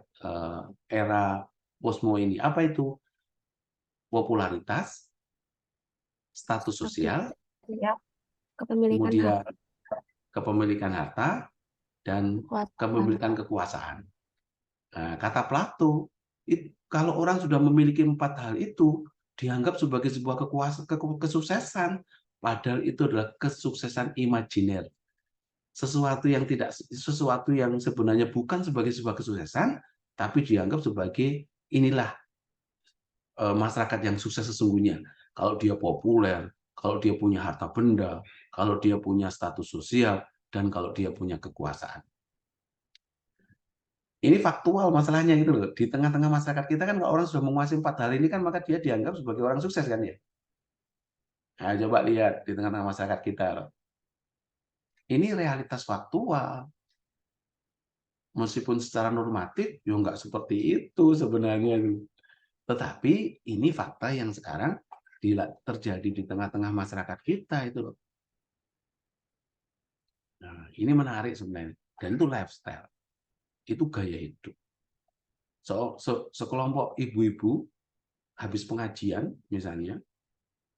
[SPEAKER 1] era posmo ini. Apa itu? Popularitas, status sosial,
[SPEAKER 5] Ya, kepemilikan
[SPEAKER 1] kemudian kepemilikan harta, dan
[SPEAKER 5] kekuasaan.
[SPEAKER 1] kepemilikan kekuasaan. Nah, kata Plato, kalau orang sudah memiliki 4 hal itu, dianggap sebagai sebuah kesuksesan, padahal itu adalah kesuksesan imajiner. Sesuatu yang sebenarnya bukan sebagai sebuah kesuksesan, tapi dianggap sebagai inilah masyarakat yang sukses sesungguhnya. Kalau dia populer, kalau dia punya harta benda, kalau dia punya status sosial, dan kalau dia punya kekuasaan. Ini faktual masalahnya gitu loh. Di tengah-tengah masyarakat kita kan kalau orang sudah menguasai 4 hal ini kan maka dia dianggap sebagai orang sukses kan ya. Nah, coba lihat di tengah-tengah masyarakat kita. Ini realitas faktual. Meskipun secara normatif ya nggak seperti itu sebenarnya. Tetapi ini fakta yang sekarang terjadi di tengah-tengah masyarakat kita itu loh. Nah, ini menarik sebenarnya. Dan itu lifestyle. Itu gaya hidup. Sekelompok ibu-ibu habis pengajian misalnya,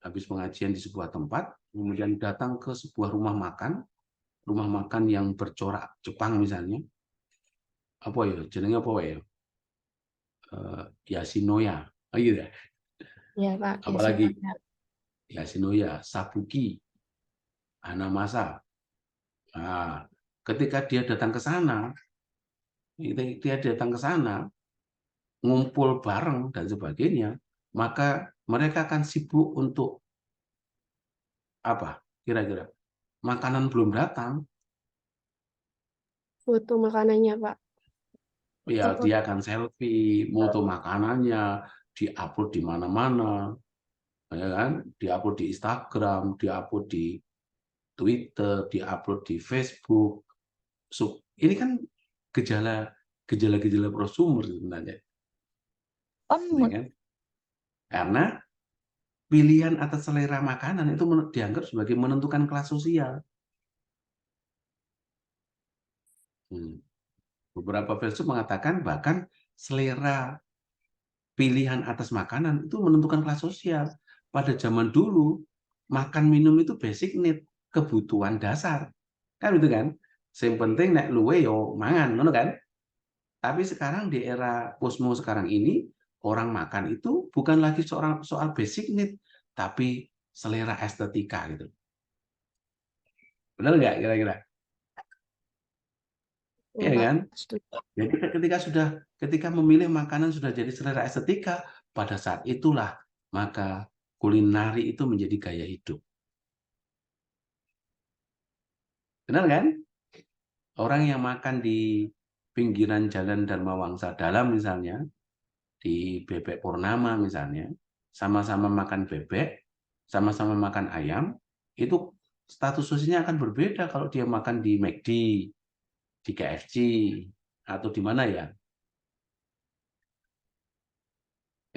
[SPEAKER 1] habis pengajian di sebuah tempat, kemudian datang ke sebuah rumah makan yang bercorak Jepang misalnya, apa ya, jenenge apa ya, Yashinoya, gitu ya.
[SPEAKER 5] Ya, Pak.
[SPEAKER 1] Apalagi Yashinoya, Sabuki, Hanamasa. Nah, ketika dia datang ke sana, ngumpul bareng dan sebagainya, maka mereka akan sibuk untuk apa? Kira-kira makanan belum datang,
[SPEAKER 5] Foto makanannya, Pak.
[SPEAKER 1] ya dia akan selfie, foto makanannya, diupload di mana-mana, ya kan? Diupload di Instagram, diupload di Twitter, diupload di Facebook. Ini kan gejala-gejala prosumer sebenarnya, ya kan? Karena pilihan atas selera makanan itu dianggap sebagai menentukan kelas sosial. Beberapa filsuf mengatakan bahkan selera pilihan atas makanan itu menentukan kelas sosial. Pada zaman dulu, makan minum itu basic need, kebutuhan dasar. Kan gitu kan? Yang penting nek luwe yo mangan, ngono kan? Tapi sekarang di era posmo sekarang ini, orang makan itu bukan lagi soal basic need, tapi selera estetika gitu. Benar nggak kira-kira?
[SPEAKER 5] Betul,
[SPEAKER 1] ya
[SPEAKER 5] Pak.
[SPEAKER 1] kan?
[SPEAKER 5] Setuju.
[SPEAKER 1] Jadi ketika memilih makanan sudah jadi selera estetika, pada saat itulah maka kulinari itu menjadi gaya hidup. Benar kan? Orang yang makan di pinggiran jalan Dharma Wangsa Dalam misalnya, di Bebek Purnama misalnya, sama-sama makan bebek, sama-sama makan ayam, itu status sosialnya akan berbeda kalau dia makan di McD, di KFC, atau di mana ya.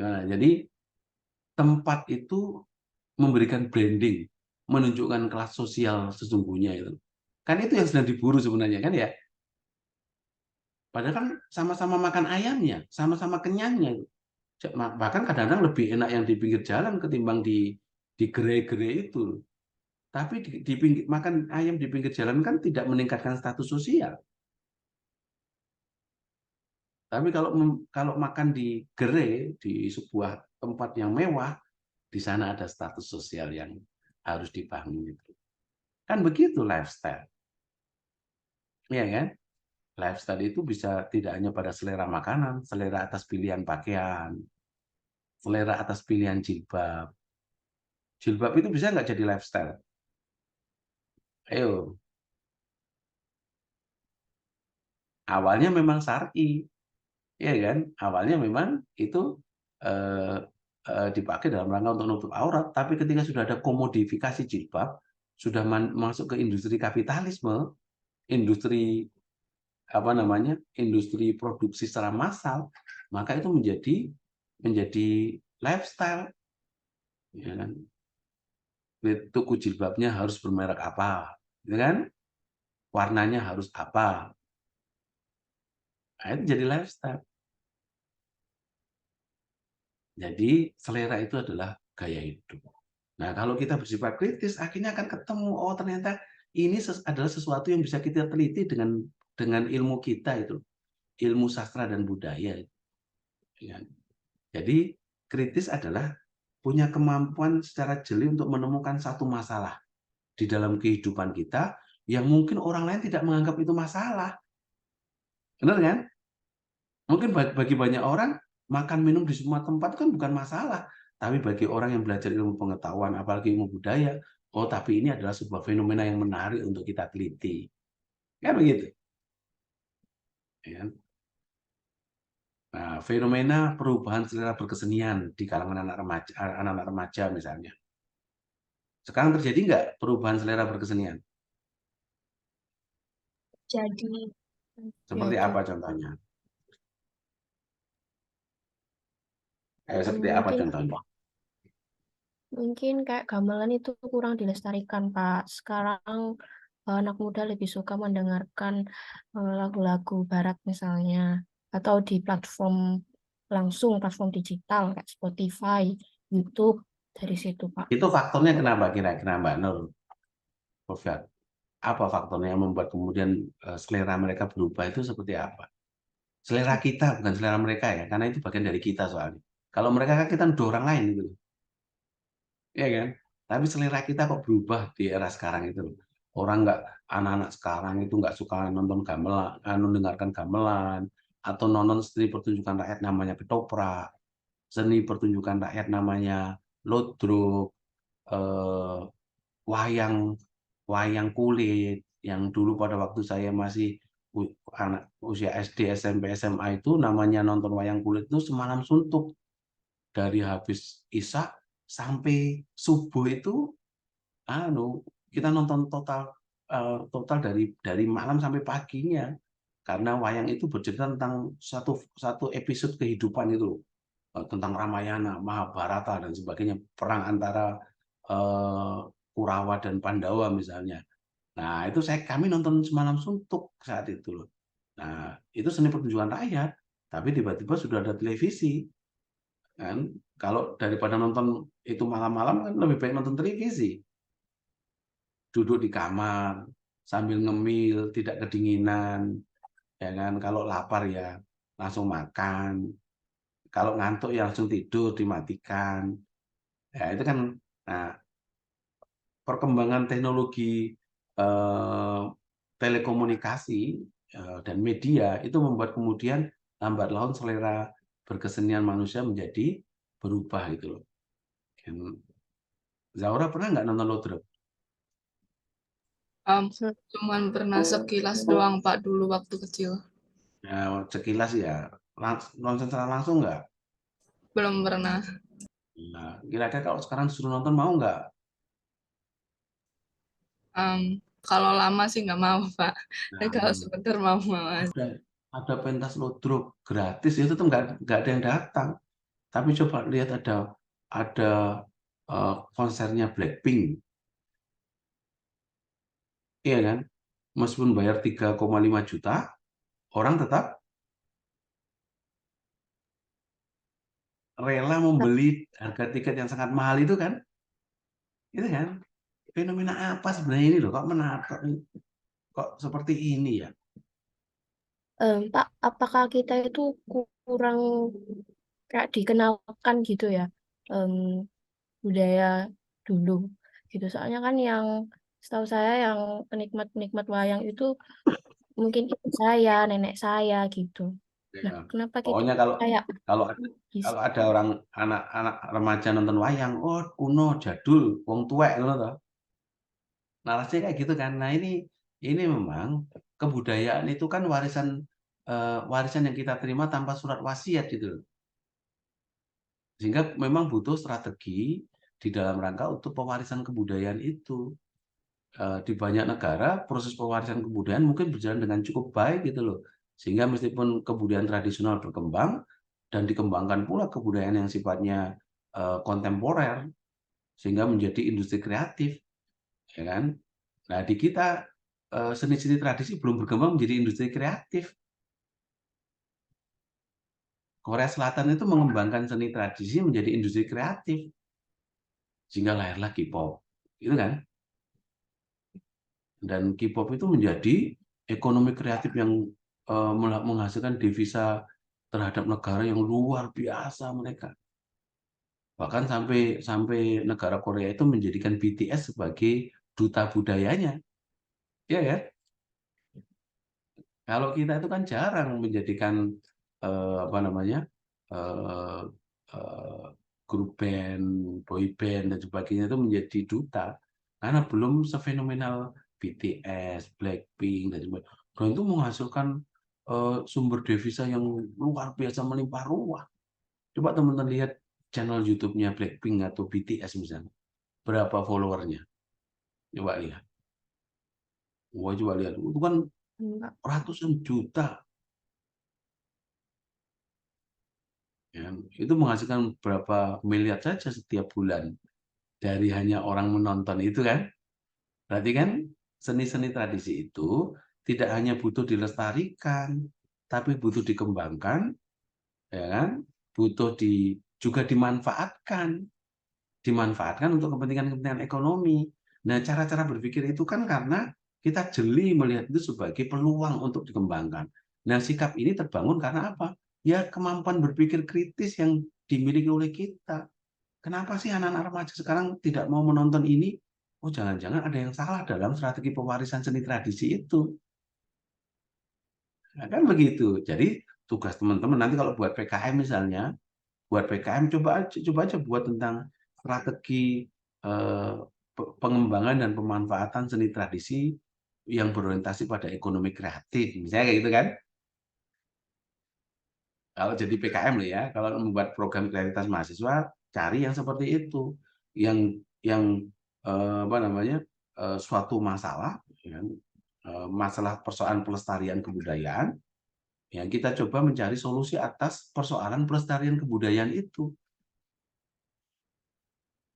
[SPEAKER 1] Jadi tempat itu memberikan branding, menunjukkan kelas sosial sesungguhnya itu. Kan itu yang sedang diburu sebenarnya kan ya. Padahal kan sama-sama makan ayamnya, sama-sama kenyangnya itu. Bahkan kadang-kadang lebih enak yang di pinggir jalan ketimbang di gerai-gerai itu. Tapi makan ayam di pinggir jalan kan tidak meningkatkan status sosial. Tapi kalau makan di gerai, di sebuah tempat yang mewah, di sana ada status sosial yang harus dibangun itu. Kan begitu lifestyle. Iya kan? Lifestyle itu bisa tidak hanya pada selera makanan, selera atas pilihan pakaian, selera atas pilihan jilbab. Jilbab itu bisa nggak jadi lifestyle? Ayo. Awalnya memang syar'i, ya kan? Awalnya memang itu eh, dipakai dalam rangka untuk nutup aurat, tapi ketika sudah ada komodifikasi jilbab, sudah masuk ke industri kapitalisme, industri apa namanya, industri produksi secara massal, maka itu menjadi lifestyle, ya kan? Tuku jilbabnya harus bermerek apa, ya kan? Warnanya harus apa, nah, itu jadi lifestyle. Jadi selera itu adalah gaya hidup. Nah, kalau kita bersifat kritis, akhirnya akan ketemu, oh ternyata ini adalah sesuatu yang bisa kita teliti dengan ilmu kita itu, ilmu sastra dan budaya. Ya. Jadi kritis adalah punya kemampuan secara jeli untuk menemukan satu masalah di dalam kehidupan kita yang mungkin orang lain tidak menganggap itu masalah. Benar kan? Mungkin bagi banyak orang, makan minum di semua tempat kan bukan masalah. Tapi bagi orang yang belajar ilmu pengetahuan, apalagi ilmu budaya, oh tapi ini adalah sebuah fenomena yang menarik untuk kita teliti. Kan begitu? Ya. Nah, fenomena perubahan selera berkesenian di kalangan anak-anak remaja misalnya. Sekarang terjadi nggak perubahan selera berkesenian?
[SPEAKER 2] Jadi
[SPEAKER 1] Seperti
[SPEAKER 5] Jadi
[SPEAKER 1] apa contohnya? Seperti apa
[SPEAKER 5] mungkin
[SPEAKER 1] contohnya?
[SPEAKER 5] mungkin kayak gamelan itu kurang dilestarikan, Pak. Sekarang anak muda lebih suka mendengarkan lagu-lagu barat misalnya, atau di platform digital kayak Spotify, YouTube, dari situ, Pak.
[SPEAKER 1] Itu faktornya kenapa kira-kira Mbak Nur? Apa faktornya yang membuat kemudian selera mereka berubah itu seperti apa? Selera kita, bukan selera mereka ya, karena itu bagian dari kita soalnya. Kalau mereka kan kita nuduh orang lain gitu. Iya kan? Tapi selera kita kok berubah di era sekarang itu. Orang nggak, anak-anak sekarang itu nggak suka nonton gamelan, mendengarkan gamelan, atau nonton seni pertunjukan rakyat namanya ketoprak, seni pertunjukan rakyat namanya ludruk, eh, wayang wayang kulit yang dulu pada waktu saya masih anak usia SD, SMP, SMA itu namanya nonton wayang kulit itu semalam suntuk, dari habis isak sampai subuh itu kita nonton total dari malam sampai paginya, karena wayang itu bercerita tentang satu episode kehidupan itu, tentang Ramayana, Mahabharata dan sebagainya, perang antara Kurawa dan Pandawa misalnya. Nah, itu kami nonton semalam suntuk saat itu loh. Nah, itu seni pertunjukan rakyat, tapi tiba-tiba sudah ada televisi. Kan? Kalau daripada nonton itu malam-malam kan lebih baik nonton televisi. Duduk di kamar sambil ngemil, tidak kedinginan, ya kan? Kalau lapar ya langsung makan. Kalau ngantuk ya langsung tidur, dimatikan. Ya, itu kan nah, perkembangan teknologi telekomunikasi dan media itu membuat kemudian lambat laun selera berkesenian manusia menjadi berubah gitu loh. Dan Zaura pernah nggak nonton Lodrok?
[SPEAKER 3] Cuman pernah sekilas doang Pak dulu waktu kecil.
[SPEAKER 1] Nah, sekilas ya, nonton secara langsung nggak?
[SPEAKER 3] Belum pernah.
[SPEAKER 1] Nah, kira-kira kalau sekarang disuruh nonton mau nggak?
[SPEAKER 3] Kalau lama sih nggak mau Pak. Tapi
[SPEAKER 1] Nah,
[SPEAKER 3] kalau sebentar mau aja.
[SPEAKER 1] ada pentas Lodrok gratis itu tuh nggak ada yang datang. Tapi coba lihat ada konsernya Blackpink, iya kan? Meskipun bayar 3,5 juta, orang tetap rela membeli harga tiket yang sangat mahal itu kan? Itu kan? Fenomena apa sebenarnya ini loh? Kok menarik? Kok seperti ini ya?
[SPEAKER 5] Pak, apakah kita itu kurang kayak dikenalkan gitu ya, em, budaya dulu gitu. Soalnya kan yang setahu saya yang penikmat-penikmat wayang itu mungkin ibu saya, nenek saya gitu. Nah,
[SPEAKER 1] Ya.
[SPEAKER 5] kenapa kita
[SPEAKER 1] Pokoknya kalau
[SPEAKER 5] kayak
[SPEAKER 1] kalau
[SPEAKER 5] bisa?
[SPEAKER 1] kalau ada orang anak-anak remaja nonton wayang, oh kuno, jadul, wong tuwek ngono toh. Narasinya kayak gitu kan. Nah, ini memang kebudayaan itu kan warisan yang kita terima tanpa surat wasiat gitu loh. Sehingga memang butuh strategi di dalam rangka untuk pewarisan kebudayaan itu. Di banyak negara proses pewarisan kebudayaan mungkin berjalan dengan cukup baik gitu loh. Sehingga meskipun kebudayaan tradisional berkembang dan dikembangkan pula kebudayaan yang sifatnya kontemporer sehingga menjadi industri kreatif, ya kan? Nah, di kita seni-seni tradisi belum berkembang menjadi industri kreatif. Korea Selatan itu mengembangkan seni tradisi menjadi industri kreatif sehingga lahirlah K-pop, itu kan? Dan K-pop itu menjadi ekonomi kreatif yang menghasilkan devisa terhadap negara yang luar biasa mereka. Bahkan sampai negara Korea itu menjadikan BTS sebagai duta budayanya. Ya ya. Kalau kita itu kan jarang menjadikan apa namanya eh, eh, grup band, boy band dan sebagainya itu menjadi duta karena belum sefenomenal BTS, Blackpink dan sebagainya. Dan itu menghasilkan sumber devisa yang luar biasa melimpah ruah. Coba teman-teman lihat channel YouTube-nya Blackpink atau BTS misalnya, berapa followernya? Coba lihat. Wah, coba lihat. Itu kan
[SPEAKER 5] Enggak.
[SPEAKER 1] ratusan juta. Ya, itu menghasilkan berapa miliar saja setiap bulan dari hanya orang menonton itu kan. Berarti kan seni-seni tradisi itu tidak hanya butuh dilestarikan, tapi butuh dikembangkan, ya kan? Butuh juga dimanfaatkan untuk kepentingan-kepentingan ekonomi. Nah, cara-cara berpikir itu kan karena kita jeli melihat itu sebagai peluang untuk dikembangkan. Nah, sikap ini terbangun karena apa? Ya, kemampuan berpikir kritis yang dimiliki oleh kita. Kenapa sih anak-anak remaja sekarang tidak mau menonton ini? Oh, jangan-jangan ada yang salah dalam strategi pewarisan seni tradisi itu. Nah, kan begitu. Jadi, tugas teman-teman nanti kalau buat PKM misalnya, buat PKM coba aja buat tentang strategi pengembangan dan pemanfaatan seni tradisi yang berorientasi pada ekonomi kreatif, misalnya kayak gitu kan? Kalau jadi PKM loh ya, kalau membuat program kreativitas mahasiswa, cari yang seperti itu, yang apa namanya suatu masalah, ya, masalah persoalan pelestarian kebudayaan, yang kita coba mencari solusi atas persoalan pelestarian kebudayaan itu.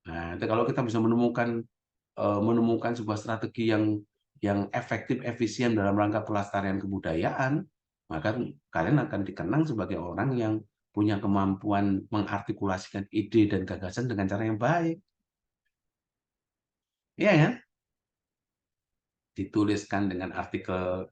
[SPEAKER 1] Nah, kalau kita bisa menemukan sebuah strategi yang efektif, efisien dalam rangka pelestarian kebudayaan, maka kalian akan dikenang sebagai orang yang punya kemampuan mengartikulasikan ide dan gagasan dengan cara yang baik. Iya ya, dituliskan dengan artikel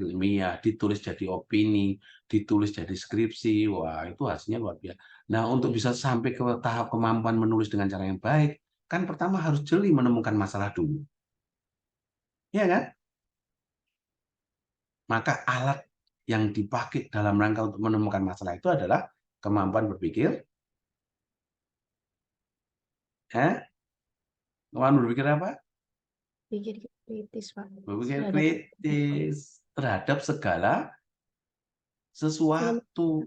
[SPEAKER 1] ilmiah, ditulis jadi opini, ditulis jadi skripsi, wah itu hasilnya luar biasa. Nah, untuk bisa sampai ke tahap kemampuan menulis dengan cara yang baik, kan pertama harus jeli menemukan masalah dulu. Iya kan? Maka alat yang dipakai dalam rangka untuk menemukan masalah itu adalah kemampuan berpikir. Kemampuan berpikir apa?
[SPEAKER 5] Pikir kritis, Pak.
[SPEAKER 1] Berpikir
[SPEAKER 5] Terhadap
[SPEAKER 1] kritis terhadap segala sesuatu,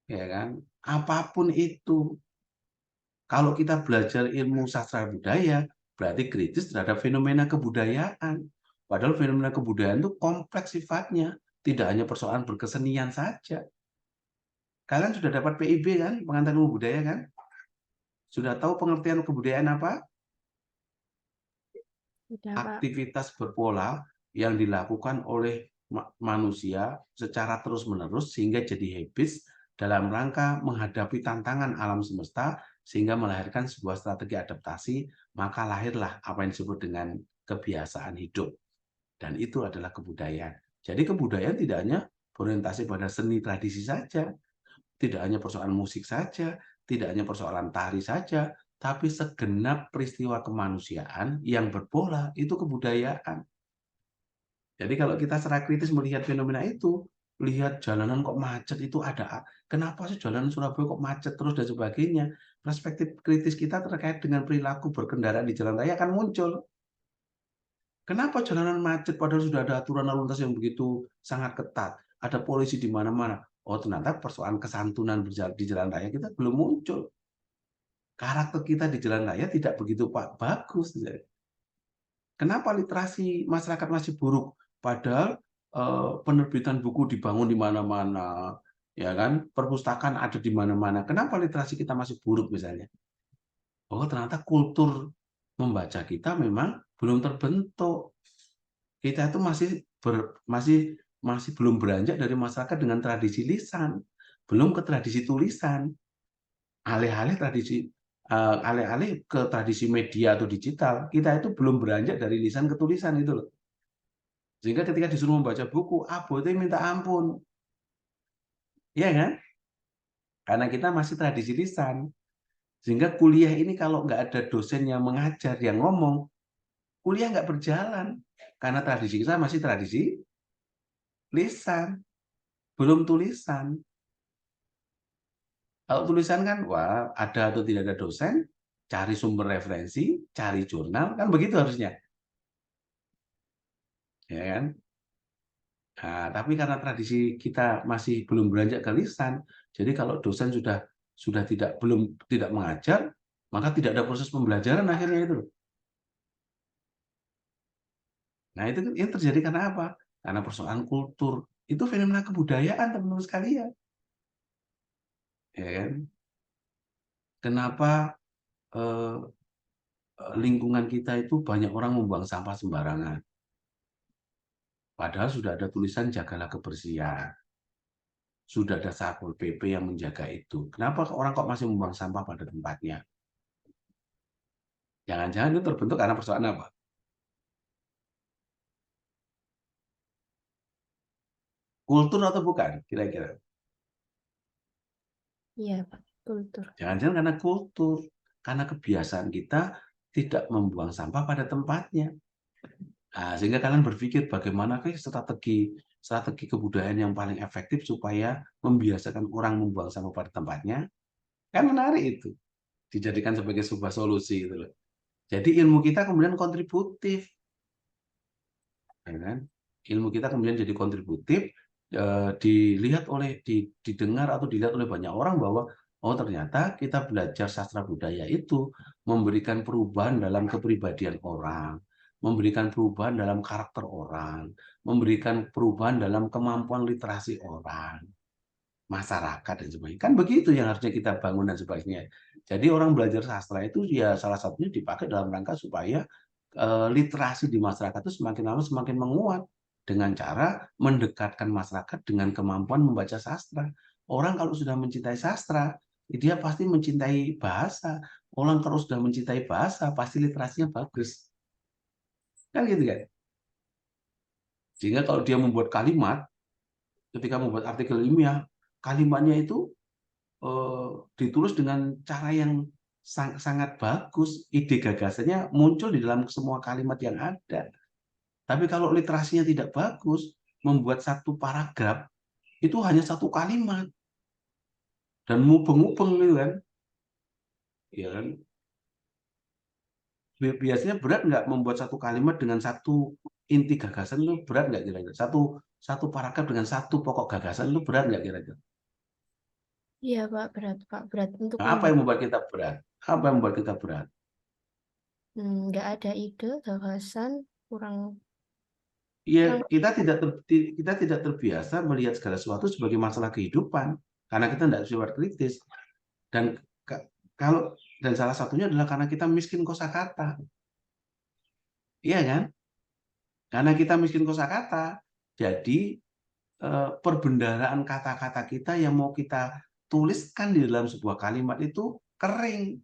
[SPEAKER 1] ya kan? Apapun itu. Kalau kita belajar ilmu sastra budaya, berarti kritis terhadap fenomena kebudayaan. Padahal fenomena kebudayaan itu kompleks sifatnya, tidak hanya persoalan berkesenian saja. Kalian sudah dapat PIB kan, pengantar ilmu budaya kan? Sudah tahu pengertian kebudayaan apa?
[SPEAKER 5] Tidak, Pak.
[SPEAKER 1] Aktivitas berpola yang dilakukan oleh manusia secara terus-menerus sehingga jadi habits dalam rangka menghadapi tantangan alam semesta sehingga melahirkan sebuah strategi adaptasi, maka lahirlah apa yang disebut dengan kebiasaan hidup. Dan itu adalah kebudayaan. Jadi kebudayaan tidak hanya berorientasi pada seni tradisi saja, tidak hanya persoalan musik saja, tidak hanya persoalan tari saja, tapi segenap peristiwa kemanusiaan yang berpola itu kebudayaan. Jadi kalau kita secara kritis melihat fenomena itu, lihat jalanan kok macet itu ada, kenapa sih jalanan Surabaya kok macet terus dan sebagainya. Perspektif kritis kita terkait dengan perilaku berkendaraan di jalan raya akan muncul. Kenapa jalanan macet padahal sudah ada aturan lalu lintas yang begitu sangat ketat, ada polisi di mana-mana. Oh, ternyata persoalan kesantunan di jalan raya kita belum muncul. Karakter kita di jalan raya tidak begitu bagus. Kenapa literasi masyarakat masih buruk? Padahal penerbitan buku dibangun di mana-mana, ya kan? Perpustakaan ada di mana-mana. Kenapa literasi kita masih buruk misalnya? Oh, ternyata kultur membaca kita memang belum terbentuk. Kita itu masih belum beranjak dari masyarakat dengan tradisi lisan, belum ke tradisi tulisan. Alih-alih ke tradisi media atau digital, kita itu belum beranjak dari lisan ke tulisan itu loh. Sehingga ketika disuruh membaca buku, abote minta ampun. Iya kan? Karena kita masih tradisi lisan. Sehingga kuliah ini kalau nggak ada dosen yang mengajar, yang ngomong, kuliah nggak berjalan. Karena tradisi kita masih tradisi lisan, belum tulisan. Kalau tulisan kan, wah ada atau tidak ada dosen, cari sumber referensi, cari jurnal, kan begitu harusnya. Ya kan? Nah, tapi karena tradisi kita masih belum beranjak ke lisan, jadi kalau dosen sudah tidak mengajar, maka tidak ada proses pembelajaran akhirnya itu. Nah, itu yang terjadi karena apa? Karena persoalan kultur. Itu fenomena kebudayaan, teman-teman sekalian. Ya kan? Kenapa lingkungan kita itu banyak orang membuang sampah sembarangan? Padahal sudah ada tulisan jagalah kebersihan. Sudah ada Satpol PP yang menjaga itu. Kenapa orang kok masih membuang sampah pada tempatnya? Jangan-jangan itu terbentuk karena persoalan apa? Kultur atau bukan? Kira-kira.
[SPEAKER 5] Iya, Pak. Kultur.
[SPEAKER 1] Jangan-jangan karena kultur. Karena kebiasaan kita tidak membuang sampah pada tempatnya. Nah, sehingga kalian berpikir bagaimana strategi kebudayaan yang paling efektif supaya membiasakan orang membuang sampah pada tempatnya. Kan menarik itu. Dijadikan sebagai sebuah solusi gitu loh. Jadi ilmu kita kemudian kontributif. Ya kan? Ilmu kita kemudian jadi kontributif, didengar atau dilihat oleh banyak orang bahwa oh ternyata kita belajar sastra budaya itu memberikan perubahan dalam kepribadian orang, memberikan perubahan dalam karakter orang, memberikan perubahan dalam kemampuan literasi orang, masyarakat dan sebagainya. Kan begitu yang harusnya kita bangun dan sebagainya. Jadi orang belajar sastra itu ya salah satunya dipakai dalam rangka supaya literasi di masyarakat itu semakin lama semakin menguat dengan cara mendekatkan masyarakat dengan kemampuan membaca sastra. Orang kalau sudah mencintai sastra, dia pasti mencintai bahasa. Orang kalau sudah mencintai bahasa, pasti literasinya bagus. Kan gitu kan? Sehingga kalau dia membuat kalimat, ketika membuat artikel ilmiah, kalimatnya itu ditulis dengan cara yang sangat bagus, ide gagasannya muncul di dalam semua kalimat yang ada. Tapi kalau literasinya tidak bagus, membuat satu paragraf itu hanya satu kalimat dan mubeng-mubeng gitu kan. Ya kan? Biasanya berat nggak membuat satu kalimat dengan satu inti gagasan itu berat nggak kira-kira? Satu paragraf dengan satu pokok gagasan itu berat nggak kira-kira?
[SPEAKER 5] Iya, Pak, berat, Pak. Berat untuk
[SPEAKER 1] Nah, apa yang membuat kita berat? Apa yang membuat kita berat?
[SPEAKER 5] nggak ada ide, gagasan, kurang
[SPEAKER 1] Ya,
[SPEAKER 5] kurang
[SPEAKER 1] kita tidak terbiasa melihat segala sesuatu sebagai masalah kehidupan karena kita tidak sifat kritis. Dan kalau salah satunya adalah karena kita miskin kosakata. Iya kan? Karena kita miskin kosakata, jadi perbendaharaan kata-kata kita yang mau kita tuliskan di dalam sebuah kalimat itu kering.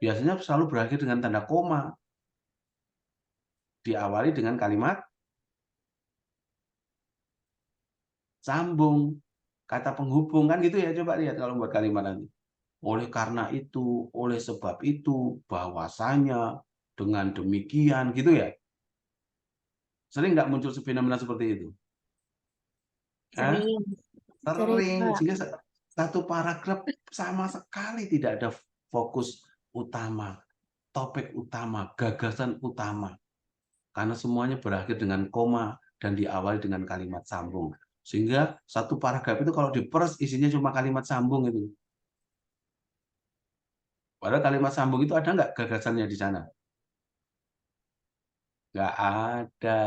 [SPEAKER 1] Biasanya selalu berakhir dengan tanda koma. Diawali dengan kalimat sambung, kata penghubung kan gitu ya. Coba lihat kalau buat kalimat nanti. Oleh karena itu, oleh sebab itu, bahwasanya, dengan demikian gitu ya. Sering nggak muncul fenomena seperti itu?
[SPEAKER 2] Sering.
[SPEAKER 1] Sering,
[SPEAKER 5] Pak.
[SPEAKER 1] sehingga satu paragraf sama sekali tidak ada fokus utama, topik utama, gagasan utama. Karena semuanya berakhir dengan koma dan diawali dengan kalimat sambung. Sehingga satu paragraf itu kalau diperes isinya cuma kalimat sambung itu. Padahal kalimat sambung itu ada nggak gagasannya di sana? Nggak ada.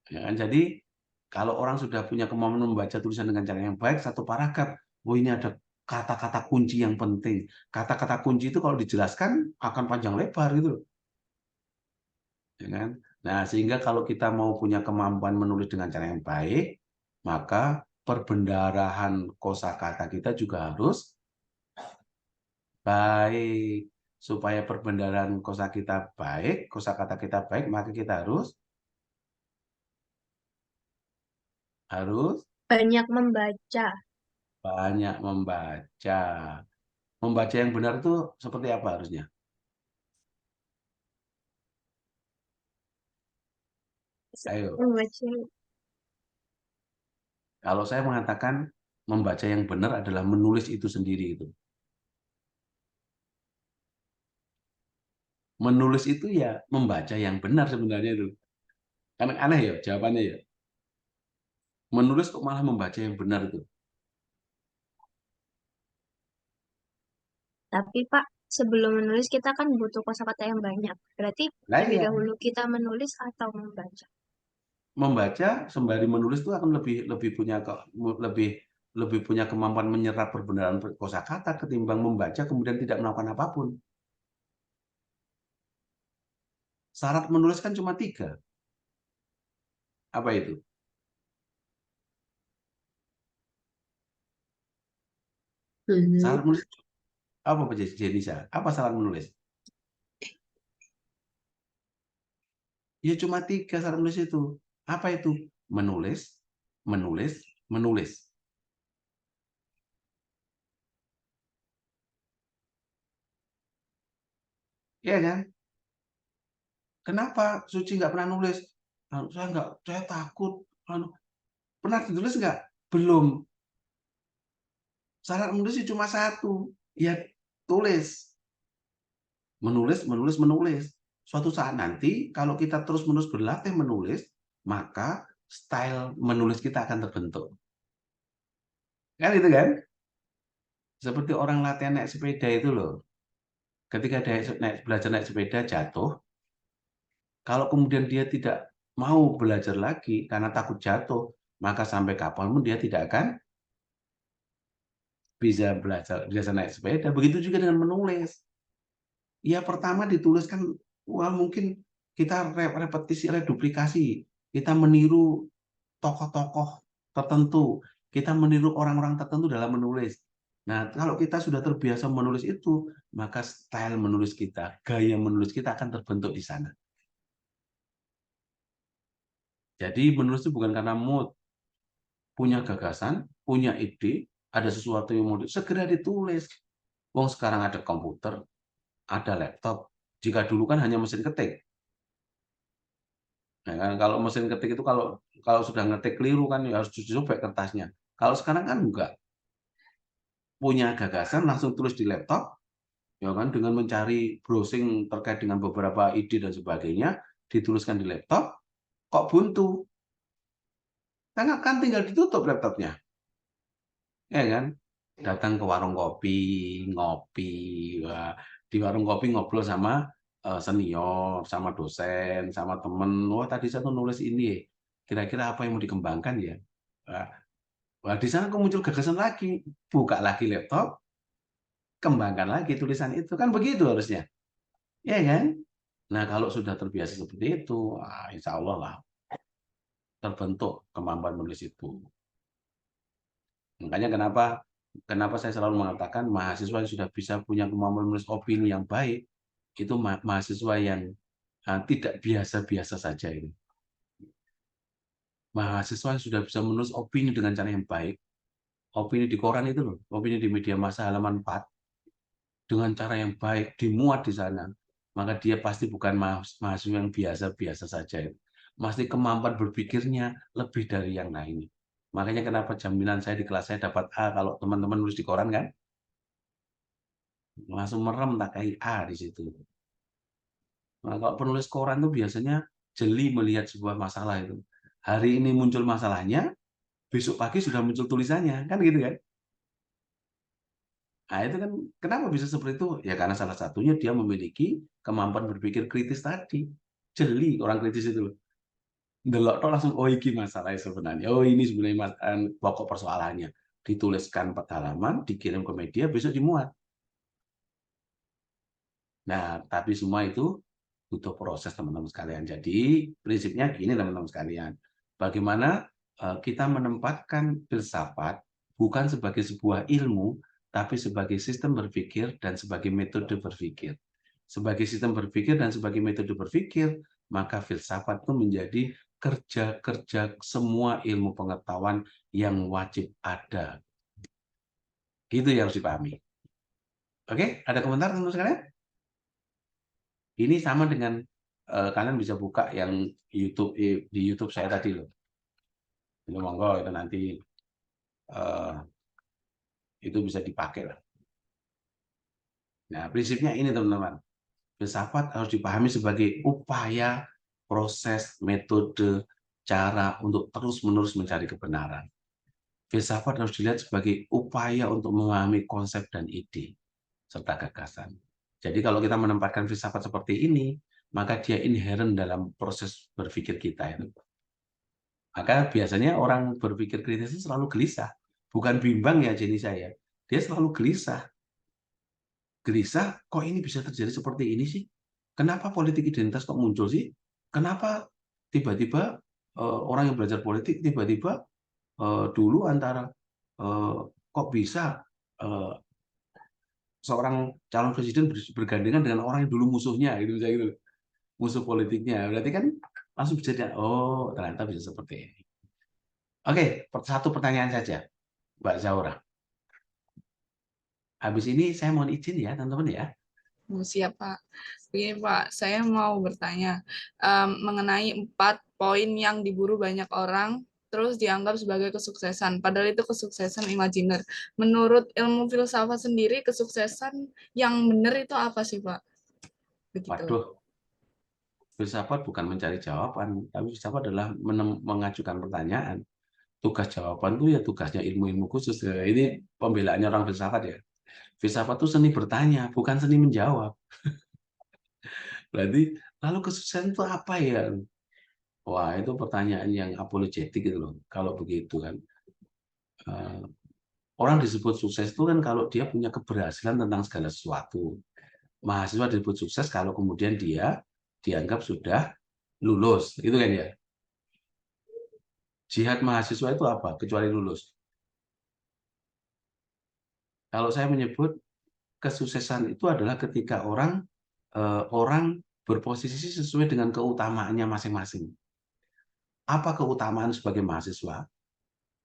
[SPEAKER 1] Ya kan? Jadi kalau orang sudah punya kemampuan membaca tulisan dengan cara yang baik, satu paragraf, oh ini ada kata-kata kunci yang penting. Kata-kata kunci itu kalau dijelaskan akan panjang lebar gitu loh. Ya kan? Nah, sehingga kalau kita mau punya kemampuan menulis dengan cara yang baik, maka perbendarahan kosakata kita juga harus baik. Supaya perbendarahan kosakata kita baik, maka kita harus
[SPEAKER 2] Banyak membaca.
[SPEAKER 1] banyak membaca. Membaca yang benar itu seperti apa harusnya? Ayo,
[SPEAKER 2] Membaca.
[SPEAKER 1] kalau saya mengatakan membaca yang benar adalah menulis itu sendiri itu. Menulis itu ya membaca yang benar sebenarnya itu. Kan aneh ya jawabannya ya. Menulis kok malah membaca yang benar itu.
[SPEAKER 2] Tapi Pak, sebelum menulis kita kan butuh kosakata yang banyak. Berarti
[SPEAKER 1] Nah
[SPEAKER 2] lebih
[SPEAKER 1] iya,
[SPEAKER 2] dahulu kita menulis atau membaca.
[SPEAKER 1] membaca sembari menulis itu akan lebih punya kemampuan menyerap perbenaran kosakata ketimbang membaca kemudian tidak melakukan apapun. Syarat menulis kan cuma 3. Apa itu? Syarat menulis apa Pak Jenisa? Apa syarat menulis? Ya cuma 3 syarat menulis itu. Apa itu? Menulis, menulis, menulis. Iya kan? Kenapa Suci nggak pernah nulis? Saya takut. Pernah ditulis nggak? Belum. Syarat menulis cuma 1. Ya tulis. Menulis, menulis, menulis. Suatu saat nanti kalau kita terus-menerus berlatih menulis, maka style menulis kita akan terbentuk. Kan itu kan? Seperti orang latihan naik sepeda itu loh. Ketika dia belajar naik sepeda jatuh, kalau kemudian dia tidak mau belajar lagi karena takut jatuh, maka sampai kapanpun dia tidak akan bisa belajar naik sepeda. Begitu juga dengan menulis. Ya pertama dituliskan, wah mungkin kita repetisi, reduplikasi. Kita meniru tokoh-tokoh tertentu. Kita meniru orang-orang tertentu dalam menulis. Nah, kalau kita sudah terbiasa menulis itu, maka style menulis kita, gaya menulis kita akan terbentuk di sana. Jadi menulis itu bukan karena mood, punya gagasan, punya ide, ada sesuatu yang mau segera ditulis. Wong sekarang ada komputer, ada laptop, Jika dulu kan hanya mesin ketik. Nah, kan, kalau mesin ketik itu kalau sudah ngetik keliru kan ya harus disobek kertasnya. Kalau sekarang kan enggak. Punya gagasan langsung tulis di laptop, ya kan, dengan mencari browsing terkait dengan beberapa ide dan sebagainya, dituliskan di laptop, kok buntu? Kan tinggal ditutup laptopnya, ya kan? Datang ke warung kopi, ngopi, wah, di warung kopi ngobrol sama senior, sama dosen, sama temen. Wah, tadi saya tuh nulis ini, kira-kira apa yang mau dikembangkan ya? Wah, di sana kok muncul gagasan lagi, buka lagi laptop, kembangkan lagi tulisan itu, kan begitu harusnya, ya kan? Nah, kalau sudah terbiasa seperti itu, insya Allah lah terbentuk kemampuan menulis itu. Makanya kenapa saya selalu mengatakan mahasiswa yang sudah bisa punya kemampuan menulis opini yang baik, itu mahasiswa yang tidak biasa-biasa saja ini. Mahasiswa yang sudah bisa menulis opini dengan cara yang baik, opini di koran itu loh, opini di media massa halaman 4, dengan cara yang baik, dimuat di sana, maka dia pasti bukan mahasiswa yang biasa-biasa saja. Pasti kemampuan berpikirnya lebih dari yang lain. Makanya kenapa jaminan saya di kelas saya dapat A kalau teman-teman nulis di koran kan? Langsung merem tak kayak A di situ. Nah, kalau penulis koran itu biasanya jeli melihat sebuah masalah itu. Hari ini muncul masalahnya, besok pagi sudah muncul tulisannya, kan gitu kan? Nah, itu kan kenapa bisa seperti itu? Ya karena salah satunya dia memiliki kemampuan berpikir kritis tadi. Jeli orang kritis itu loh. Delok langsung, oh ini masalahnya sebenarnya. Oh ini sebenarnya pokok persoalannya. Dituliskan 4 halaman, dikirim ke media, besok dimuat. Nah, tapi semua itu butuh proses teman-teman sekalian. Jadi prinsipnya gini teman-teman sekalian. Bagaimana kita menempatkan filsafat bukan sebagai sebuah ilmu, tapi sebagai sistem berpikir dan sebagai metode berpikir. Sebagai sistem berpikir dan sebagai metode berpikir, maka filsafat itu menjadi kerja-kerja semua ilmu pengetahuan yang wajib ada. Itu yang harus dipahami. Oke, ada komentar teman-teman sekalian? Ini sama dengan kalian bisa buka yang YouTube di YouTube saya tadi loh. Ini monggo itu nanti itu bisa dipakai lah. Nah, prinsipnya ini teman-teman. Filsafat harus dipahami sebagai upaya, proses, metode, cara untuk terus-menerus mencari kebenaran. Filsafat harus dilihat sebagai upaya untuk memahami konsep dan ide serta gagasan. Jadi kalau kita menempatkan filsafat seperti ini, maka dia inherent dalam proses berpikir kita itu. Maka biasanya orang berpikir kritis itu selalu gelisah. Bukan bimbang ya jenis saya. Dia selalu gelisah. Gelisah, kok ini bisa terjadi seperti ini sih? Kenapa politik identitas kok muncul sih? Kenapa tiba-tiba orang yang belajar politik tiba-tiba dulu antara kok bisa seorang calon presiden bergandengan dengan orang yang dulu musuhnya gitu, gitu, musuh politiknya. Berarti kan langsung bisa oh ternyata bisa seperti ini. Oke, satu pertanyaan saja, Mbak Zaura. Habis ini saya mohon izin ya, teman-teman ya.
[SPEAKER 3] Siap, Pak. Begini, Pak, saya mau bertanya mengenai 4 poin yang diburu banyak orang, terus dianggap sebagai kesuksesan. Padahal itu kesuksesan imajiner. Menurut ilmu filsafat sendiri, kesuksesan yang benar itu apa sih, Pak? Begitu.
[SPEAKER 1] Waduh, filsafat bukan mencari jawaban, tapi filsafat adalah mengajukan pertanyaan. Tugas jawaban itu ya tugasnya ilmu-ilmu khusus. Ini pembelaannya orang filsafat ya. Filsafat itu seni bertanya, bukan seni menjawab. Berarti, lalu kesuksesan itu apa ya? Wah, itu pertanyaan yang apologetik gitu loh. Kalau begitu kan. Orang disebut sukses itu kan kalau dia punya keberhasilan tentang segala sesuatu. Mahasiswa disebut sukses kalau kemudian dia dianggap sudah lulus. Itu kan ya. Jihad mahasiswa itu apa? Kecuali lulus. Kalau saya menyebut kesuksesan itu adalah ketika orang berposisi sesuai dengan keutamaannya masing-masing. Apa keutamaan sebagai mahasiswa?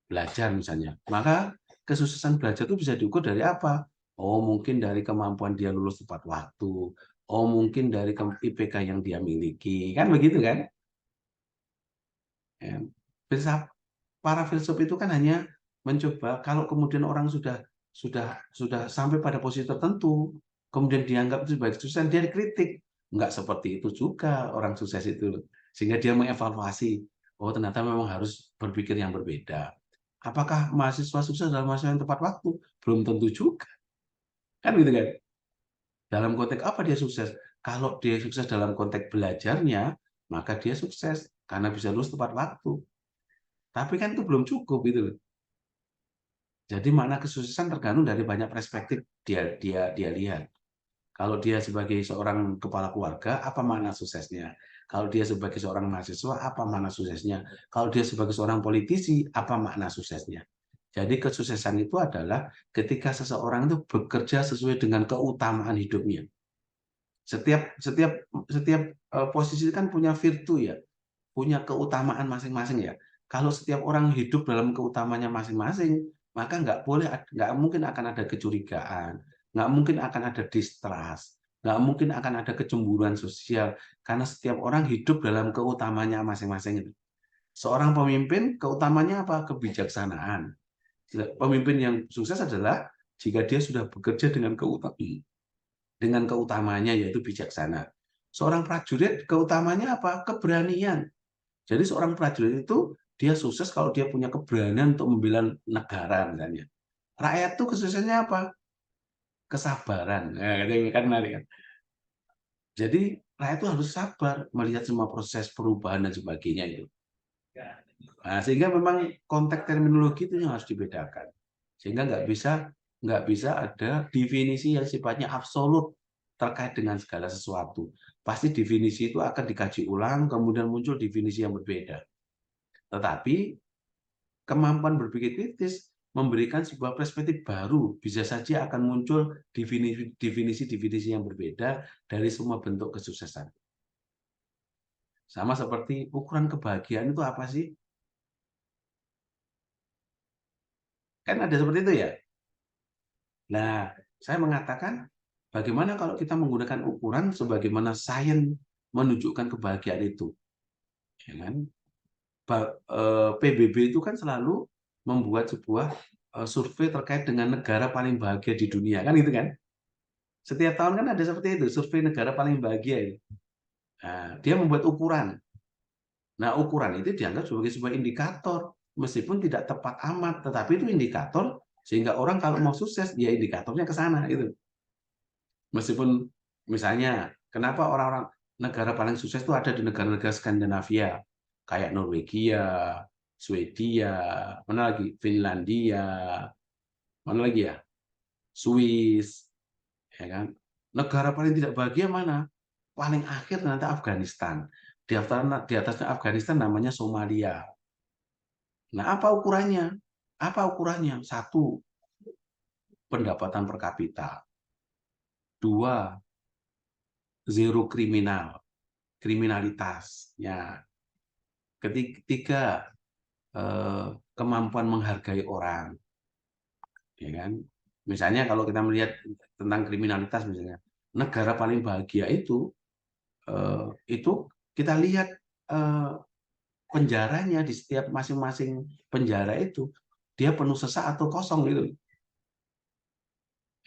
[SPEAKER 1] Belajar misalnya. Maka kesuksesan belajar itu bisa diukur dari apa? Oh, mungkin dari kemampuan dia lulus tepat waktu, Oh, mungkin dari IPK yang dia miliki. Kan begitu kan? Ya. Para filsuf itu kan hanya mencoba kalau kemudian orang sudah sampai pada posisi tertentu, kemudian dianggap sebagai sukses, dia dikritik. Enggak seperti itu juga orang sukses itu. Sehingga dia mengevaluasi, oh ternyata memang harus berpikir yang berbeda. Apakah mahasiswa sukses dalam mahasiswa yang tepat waktu? Belum tentu juga. Kan gitu kan? Dalam konteks apa dia sukses? Kalau dia sukses dalam konteks belajarnya, maka dia sukses karena bisa lulus tepat waktu. Tapi kan itu belum cukup gitu loh. Jadi makna kesuksesan tergantung dari banyak perspektif dia lihat. Kalau dia sebagai seorang kepala keluarga, apa makna suksesnya? Kalau dia sebagai seorang mahasiswa, apa makna suksesnya? Kalau dia sebagai seorang politisi, apa makna suksesnya? Jadi kesuksesan itu adalah ketika seseorang itu bekerja sesuai dengan keutamaan hidupnya. Setiap posisi kan punya virtu ya, punya keutamaan masing-masing ya. Kalau setiap orang hidup dalam keutamanya masing-masing, maka nggak mungkin akan ada kecurigaan, nggak mungkin akan ada distrust, nggak mungkin akan ada kecemburuan sosial, karena setiap orang hidup dalam keutamanya masing-masing. Seorang pemimpin keutamanya apa? Kebijaksanaan. Pemimpin yang sukses adalah jika dia sudah bekerja dengan keutamanya yaitu bijaksana. Seorang prajurit keutamanya apa? Keberanian. Jadi seorang prajurit itu dia sukses kalau dia punya keberanian untuk membela negara misalnya. Rakyat itu kesuksesannya apa? Kesabaran. Nah, kan menarik kan. Jadi rakyat itu harus sabar melihat semua proses perubahan dan sebagainya itu. Nah, sehingga memang konteks terminologi itu yang harus dibedakan. Sehingga nggak bisa ada definisi yang sifatnya absolut terkait dengan segala sesuatu. Pasti definisi itu akan dikaji ulang, kemudian muncul definisi yang berbeda. Tetapi kemampuan berpikir kritis memberikan sebuah perspektif baru, bisa saja akan muncul definisi-definisi yang berbeda dari semua bentuk kesuksesan. Sama seperti ukuran kebahagiaan itu apa sih? Kan ada seperti itu ya. Nah, saya mengatakan bagaimana kalau kita menggunakan ukuran sebagaimana sains menunjukkan kebahagiaan itu. Ya kan? PBB itu kan selalu membuat sebuah survei terkait dengan negara paling bahagia di dunia, kan gitu kan? Setiap tahun kan ada seperti itu, survei negara paling bahagia itu. Nah, dia membuat ukuran. Nah, ukuran itu dianggap sebagai sebuah indikator, meskipun tidak tepat amat, tetapi itu indikator sehingga orang kalau mau sukses, ya indikatornya ke sana itu. Meskipun misalnya, kenapa orang-orang negara paling sukses itu ada di negara-negara Skandinavia, kayak Norwegia, Swedia, mana lagi? Finlandia, mana lagi ya? Swiss, ya kan? Negara paling tidak bahagia mana? Paling akhir ternyata Afghanistan. Di atasnya Afghanistan namanya Somalia. Nah, apa ukurannya? Apa ukurannya? 1, pendapatan per kapita. 2, zero kriminalitas. Ya. Ketiga, kemampuan menghargai orang. Ya kan? Misalnya kalau kita melihat tentang kriminalitas misalnya, negara paling bahagia itu kita lihat penjaranya di setiap masing-masing penjara itu dia penuh sesak atau kosong gitu.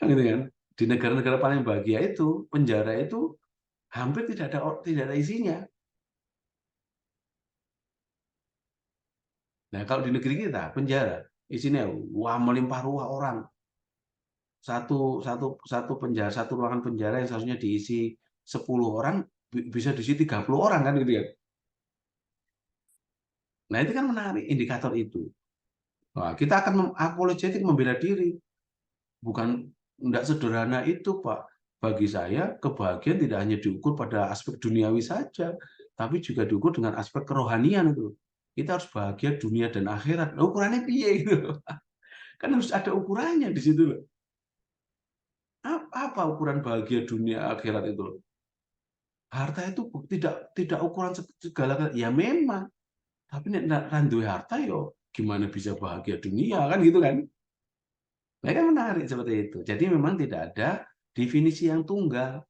[SPEAKER 1] Gitu kan? Di negara-negara paling bahagia itu penjara itu hampir tidak ada isinya. Nah, kalau di negeri kita penjara isinya wah melimpah ruah orang. Satu penjara, satu ruangan penjara yang seharusnya diisi 10 orang bisa diisi 30 orang kan gitu ya. Nah, itu kan menarik indikator itu. Nah, kita akan apologetik membela diri. Bukan tidak sederhana itu, Pak. Bagi saya, kebahagiaan tidak hanya diukur pada aspek duniawi saja, tapi juga diukur dengan aspek kerohanian itu. Kita harus bahagia dunia dan akhirat. Nah, ukurannya piye gitu. Kan harus ada ukurannya di situ loh. Apa ukuran bahagia dunia akhirat itu loh? Harta itu tidak ukuran segala ya memang. Tapi nek randuwe harta yo gimana bisa bahagia dunia kan gitu kan? Nah, kan menarik seperti itu. Jadi memang tidak ada definisi yang tunggal.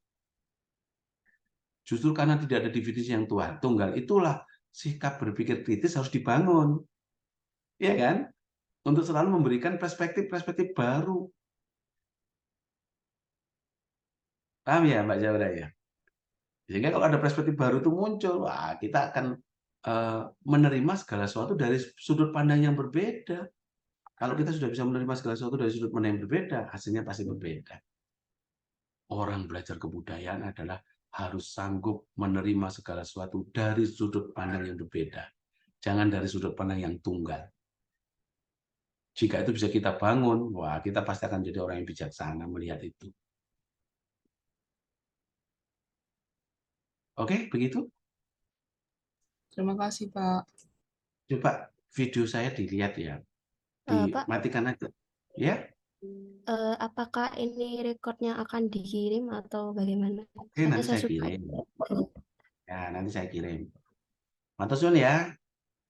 [SPEAKER 1] Justru karena tidak ada definisi yang tunggal, itulah sikap berpikir kritis harus dibangun. Iya kan? Untuk selalu memberikan perspektif-perspektif baru. Paham ya Mbak Jaura ya? Sehingga kalau ada perspektif baru itu muncul, wah kita akan menerima segala sesuatu dari sudut pandang yang berbeda. Kalau kita sudah bisa menerima segala sesuatu dari sudut pandang yang berbeda, hasilnya pasti berbeda. Orang belajar kebudayaan adalah harus sanggup menerima segala sesuatu dari sudut pandang yang berbeda. Jangan dari sudut pandang yang tunggal. Jika itu bisa kita bangun, wah kita pasti akan jadi orang yang bijaksana melihat itu. Oke, begitu?
[SPEAKER 3] Terima kasih, Pak.
[SPEAKER 1] Coba video saya dilihat ya.
[SPEAKER 5] Pak,
[SPEAKER 1] Dimatikan aja. Ya,
[SPEAKER 5] apakah ini rekodnya akan dikirim atau bagaimana?
[SPEAKER 1] oke, nanti saya
[SPEAKER 5] suka.
[SPEAKER 1] kirim. Ya, nanti saya kirim. Matur suwun ya.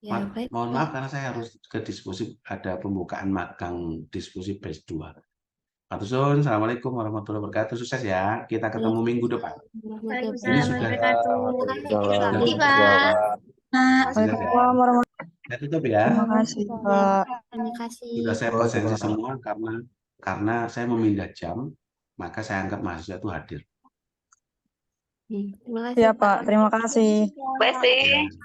[SPEAKER 5] Ya, baik,
[SPEAKER 1] Mohon
[SPEAKER 5] Pak.
[SPEAKER 1] maaf karena saya harus ke diskusi, ada pembukaan magang diskusi batch 2. Matur suwun, Assalamualaikum warahmatullahi wabarakatuh. Sukses ya. Kita ketemu minggu depan.
[SPEAKER 2] Waalaikumsalam
[SPEAKER 1] Ini sudah-
[SPEAKER 2] warahmatullahi wabarakatuh.
[SPEAKER 4] Waalaikumsalam.
[SPEAKER 2] Terima kasih, Pak.
[SPEAKER 6] Waalaikumsalam warahmatullahi
[SPEAKER 1] Saya tutup ya.
[SPEAKER 6] Terima kasih, Pak.
[SPEAKER 5] Terima kasih.
[SPEAKER 1] Sudah saya presensi semua karena saya memindah jam, maka saya anggap mahasiswa itu hadir.
[SPEAKER 5] Terima kasih,
[SPEAKER 6] Ya, Pak. Terima kasih.
[SPEAKER 2] Terima kasih.